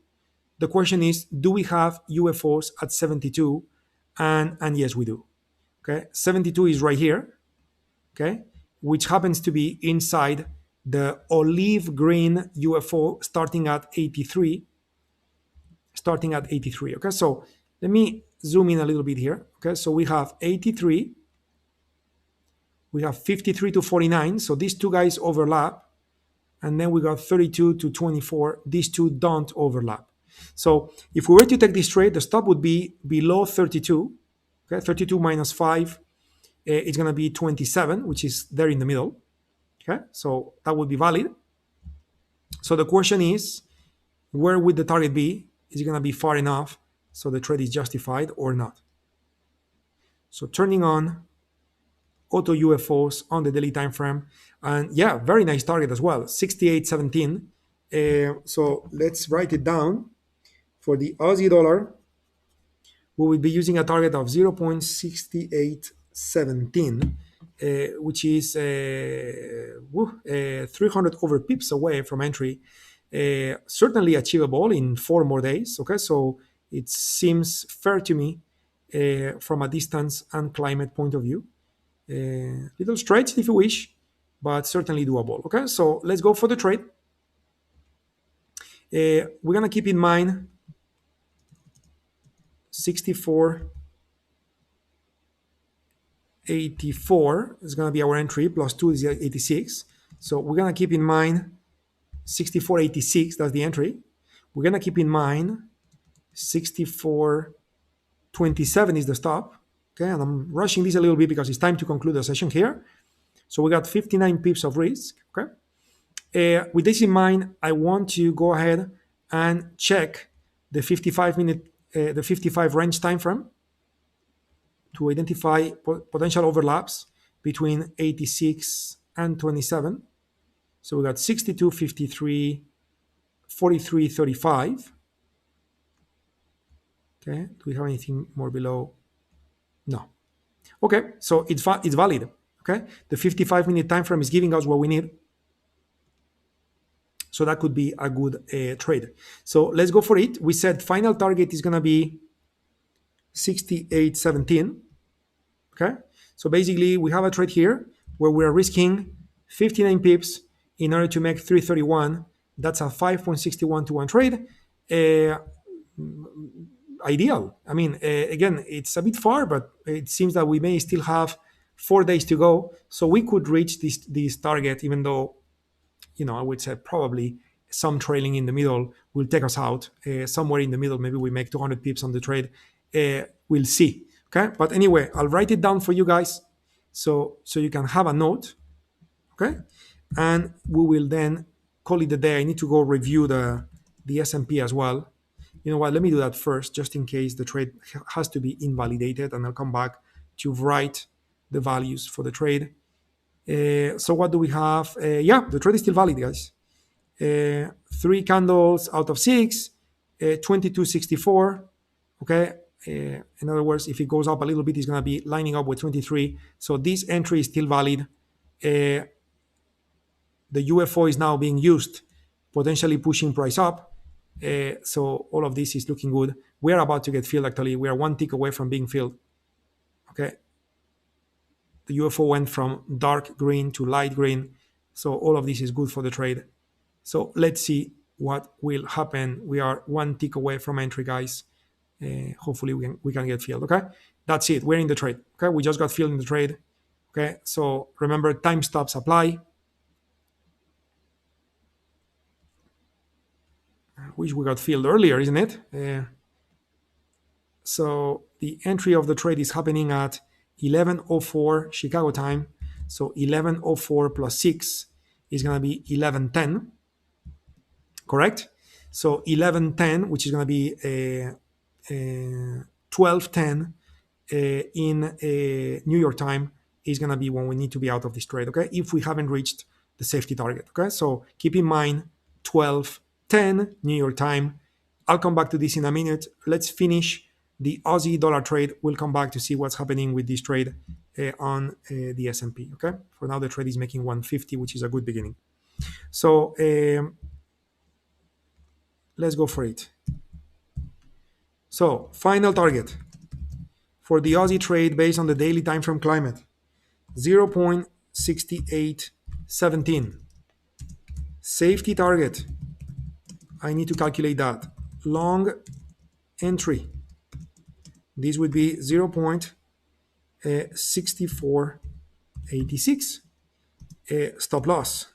The question is, do we have UFOs at 72? And yes, we do. Okay, 72 is right here. Okay, which happens to be inside the olive green UFO starting at 83. Okay, so let me zoom in a little bit here. Okay, so we have 83. We have 53 to 49. So these two guys overlap. And then we got 32 to 24. These two don't overlap. So if we were to take this trade, the stop would be below 32. Okay, 32 minus 5, it's going to be 27, which is there in the middle. Okay, so that would be valid. So the question is, where would the target be? Is it going to be far enough so the trade is justified or not? So turning on AutoUFOs on the daily time frame, and yeah, very nice target as well, 68.17. So let's write it down. For the Aussie dollar, we will be using a target of 0.6817, which is 300 over pips away from entry. Certainly achievable in 4 more days. Okay, so it seems fair to me from a distance and climate point of view. Little stretch if you wish, but certainly doable. Okay, so let's go for the trade. We're gonna keep in mind 64.84 is going to be our entry, plus 2 is 86. So we're going to keep in mind 64.86, that's the entry. We're going to keep in mind 64.27 is the stop. Okay, and I'm rushing this a little bit because it's time to conclude the session here. So we got 59 pips of risk. Okay. With this in mind, I want to go ahead and check the 55 range time frame to identify potential overlaps between 86 and 27. So we got 62, 53, 43, 35. Okay, do we have anything more below? No. Okay, so it's valid. Okay, the 55-minute time frame is giving us what we need. So that could be a good trade. So let's go for it. We said final target is going to be 68.17. Okay, so basically we have a trade here where we are risking 59 pips in order to make 331. That's a 5.61 to 1 trade. Ideal. I mean, again, it's a bit far, but it seems that we may still have 4 days to go. So we could reach this target, even though, I would say probably some trailing in the middle will take us out. Somewhere in the middle, maybe we make 200 pips on the trade. We'll see. Okay, but anyway, I'll write it down for you guys, so you can have a note. Okay, and we will then call it a day. I need to go review the S&P as well. You know what? Let me do that first, just in case the trade has to be invalidated, and I'll come back to write the values for the trade. So what do we have? Yeah, the trade is still valid, guys. 3 candles out of 6, 22.64. Okay. In other words, if it goes up a little bit, it's going to be lining up with 23. So this entry is still valid. The UFO is now being used, potentially pushing price up. So all of this is looking good. We are about to get filled, actually. We are 1 tick away from being filled. Okay. The UFO went from dark green to light green. So all of this is good for the trade. So let's see what will happen. We are 1 tick away from entry, guys. Hopefully we can get filled. Okay, that's it. We're in the trade. Okay, we just got filled in the trade. Okay, so remember, time stops apply. I wish we got filled earlier, isn't it? So the entry of the trade is happening at 11:04 Chicago time. So 11:04 plus 6 is going to be 11:10. Correct? So 11:10, which is going to be 12:10 in New York time, is going to be when we need to be out of this trade, okay? If we haven't reached the safety target, okay? So keep in mind 12:10 New York time. I'll come back to this in a minute. Let's finish the Aussie dollar trade. We'll come back to see what's happening with this trade on the S&P, okay? For now, the trade is making 150, which is a good beginning. So let's go for it. So final target for the Aussie trade based on the daily time frame climate, 0.6817. Safety target, I need to calculate that. Long entry, this would be 0.6486. Stop loss,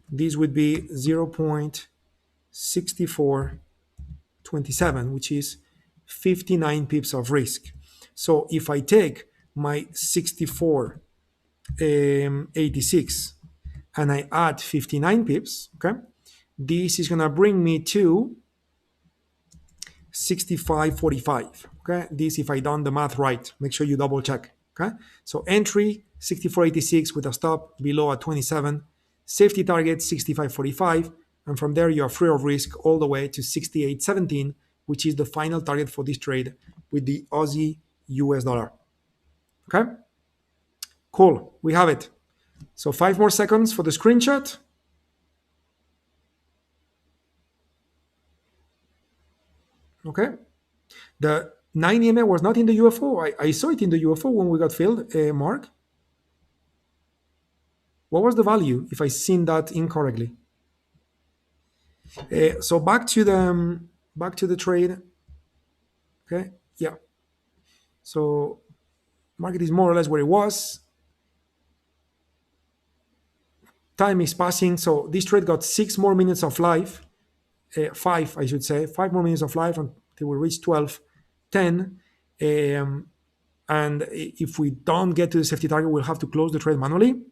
this would be 0.6427, which is 59 pips of risk. So if I take my 64.86 and I add 59 pips, okay, this is gonna bring me to 65.45. Okay, this if I done the math right. Make sure you double check. Okay, so entry 64.86 with a stop below at 27. Safety target 65.45, and from there you are free of risk all the way to 68.17, which is the final target for this trade with the Aussie US dollar. Okay, cool, we have it. So 5 more seconds for the screenshot. Okay, the 9 EMA was not in the UFO. I saw it in the UFO when we got filled. Mark, what was the value if I seen that incorrectly? So back to the trade. Okay, yeah. So market is more or less where it was. Time is passing. So this trade got 6 more minutes of life. Five, I should say, 5 more minutes of life until we reach 12:10. And if we don't get to the safety target, we'll have to close the trade manually.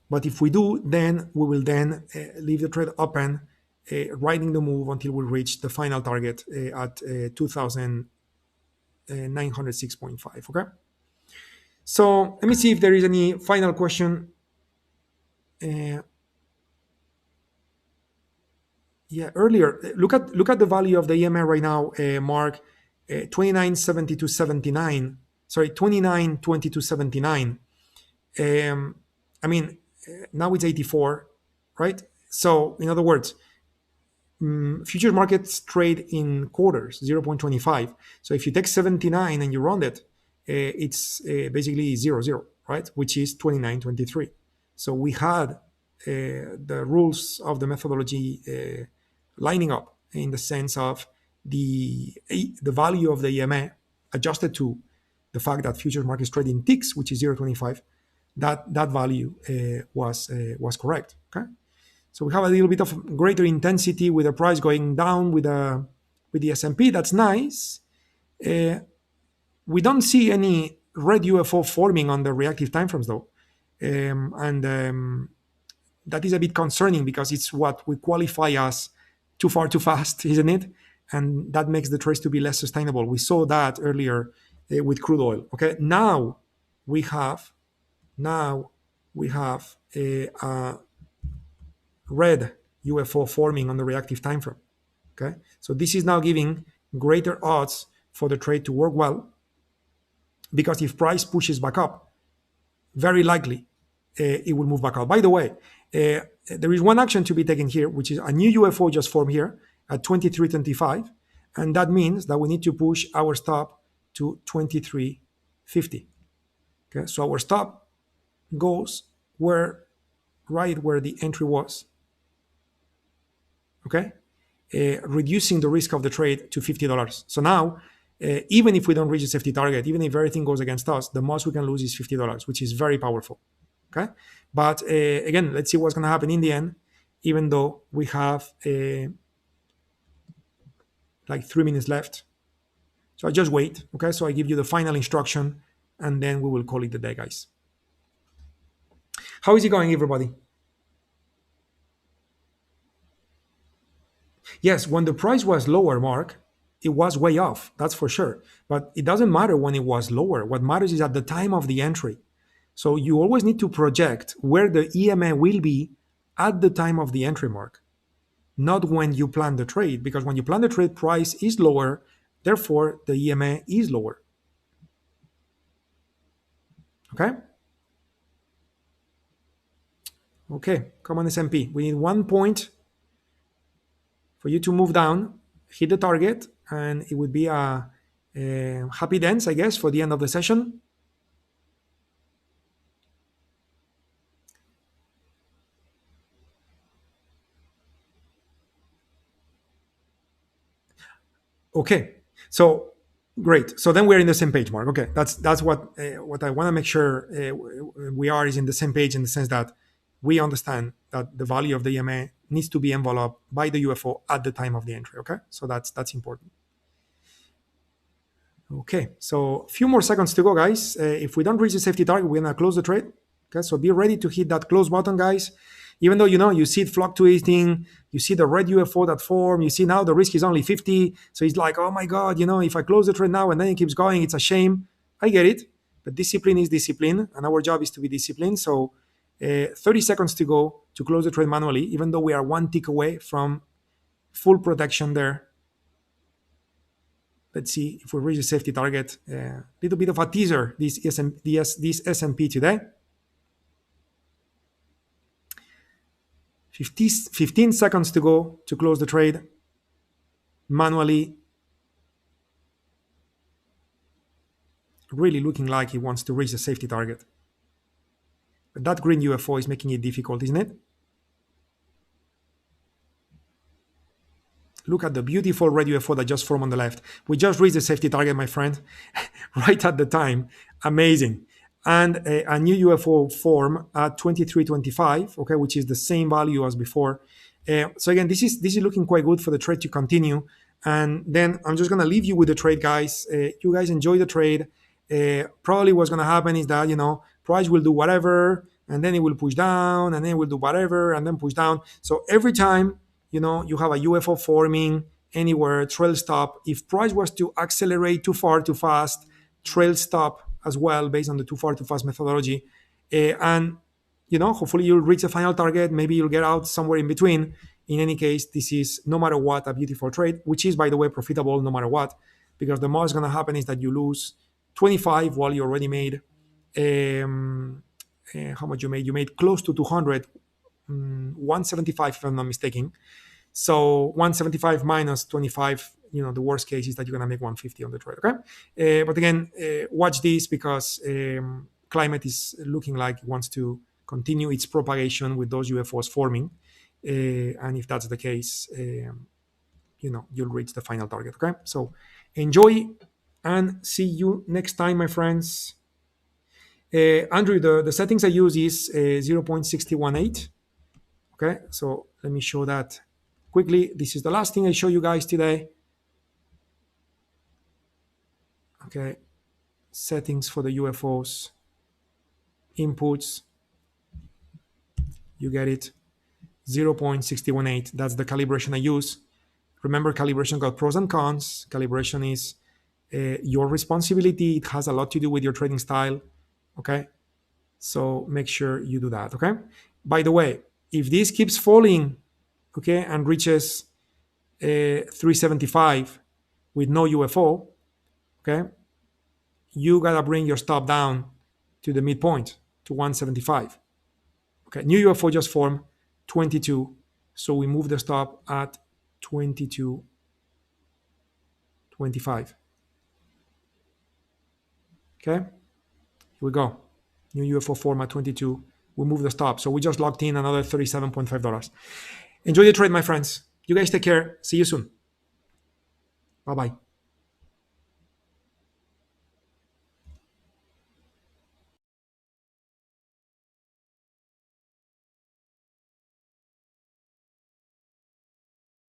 But if we do, then we will then leave the trade open, riding the move until we reach the final target at 2,906.5. Okay. So let me see if there is any final question. Yeah, earlier, look at the value of the EMA right now, Mark, 29.7279. Sorry, 29.2279. I mean, now it's 84, right? So in other words, futures markets trade in quarters, 0.25. So if you take 79 and you round it, it's basically 0, right? Which is 29.23. So we had the rules of the methodology lining up in the sense of the value of the EMA adjusted to the fact that futures markets trade in ticks, which is 0.25. That value was correct. Okay. So we have a little bit of greater intensity with the price going down with the S&P. That's nice. We don't see any red UFO forming on the reactive timeframes though, and that is a bit concerning because it's what we qualify as too far too fast, isn't it? And that makes the trades to be less sustainable. We saw that earlier with crude oil. Okay, now we have a red UFO forming on the reactive time frame. Okay, so this is now giving greater odds for the trade to work well, because if price pushes back up, very likely it will move back up. By the way, there is one action to be taken here, which is a new UFO just formed here at 23.25, and that means that we need to push our stop to 23.50. Okay, so our stop goes right where the entry was. Okay, reducing the risk of the trade to $50. So now, even if we don't reach the safety target, even if everything goes against us, the most we can lose is $50, which is very powerful. Okay, but again, let's see what's going to happen in the end. Even though we have like 3 minutes left, so I just wait. Okay, so I give you the final instruction, and then we will call it the day, guys. How is it going, everybody? Yes, when the price was lower, Mark, it was way off. That's for sure. But it doesn't matter when it was lower. What matters is at the time of the entry. So you always need to project where the EMA will be at the time of the entry, Mark, not when you plan the trade, because when you plan the trade, price is lower. Therefore, the EMA is lower. Okay? Okay, come on, S&P. We need 1 point for you to move down, hit the target, and it would be a happy dance, I guess, for the end of the session. Okay, so great. So then we're in the same page, Mark. Okay, that's what I want to make sure we are is in the same page, in the sense that we understand that the value of the EMA needs to be enveloped by the UFO at the time of the entry. Okay, so that's important. Okay, so a few more seconds to go, guys. If we don't reach the safety target, we're gonna close the trade. Okay, so be ready to hit that close button, guys. Even though you see it fluctuating, you see the red UFO that form, you see now the risk is only 50. So it's like, oh my God, if I close the trade now and then it keeps going, it's a shame. I get it, but discipline is discipline, and our job is to be disciplined. So 30 seconds to go to close the trade manually, even though we are 1 tick away from full protection there. Let's see if we reach the safety target. Little bit of a teaser, this S&P today. 15 seconds to go to close the trade manually. Really looking like it wants to reach the safety target. But that green UFO is making it difficult, isn't it? Look at the beautiful red UFO that just formed on the left. We just reached the safety target, my friend, right at the time. Amazing. and a new UFO form at 23.25, okay, which is the same value as before. So again, this is looking quite good for the trade to continue. And then I'm just gonna leave you with the trade, guys. You guys enjoy the trade. Probably what's gonna happen is that price will do whatever, and then it will push down, and then it will do whatever, and then push down. So every time you have a UFO forming anywhere, trail stop. If price was to accelerate too far too fast, trail stop as well based on the too far too fast methodology. And hopefully you'll reach the final target. Maybe you'll get out somewhere in between. In any case, this is, no matter what, a beautiful trade, which is, by the way, profitable no matter what, because the most going to happen is that you lose 25 while you already made how much you made. You made close to 200, 175 if I'm not mistaken. So 175 minus 25, the worst case is that you're going to make 150 on the trade, okay? But again, watch this, because climate is looking like it wants to continue its propagation with those UFOs forming. And if that's the case, you'll reach the final target, okay? So enjoy and see you next time, my friends. Andrew, the settings I use is 0.618. Okay, so let me show that quickly. This is the last thing I show you guys today. Okay, settings for the UFOs, inputs, you get it, 0.618. That's the calibration I use. Remember, calibration got pros and cons. Calibration is your responsibility. It has a lot to do with your trading style. Okay, so make sure you do that. Okay, by the way, if this keeps falling, okay, and reaches 375 with no UFO, okay, you gotta bring your stop down to the midpoint, to 175. Okay, new UFO just formed 22, so we move the stop at 22.25. Okay, here we go. New UFO form at 22. We move the stop, so we just locked in another $37.5. Enjoy the trade, my friends. You guys take care. See you soon. Bye-bye.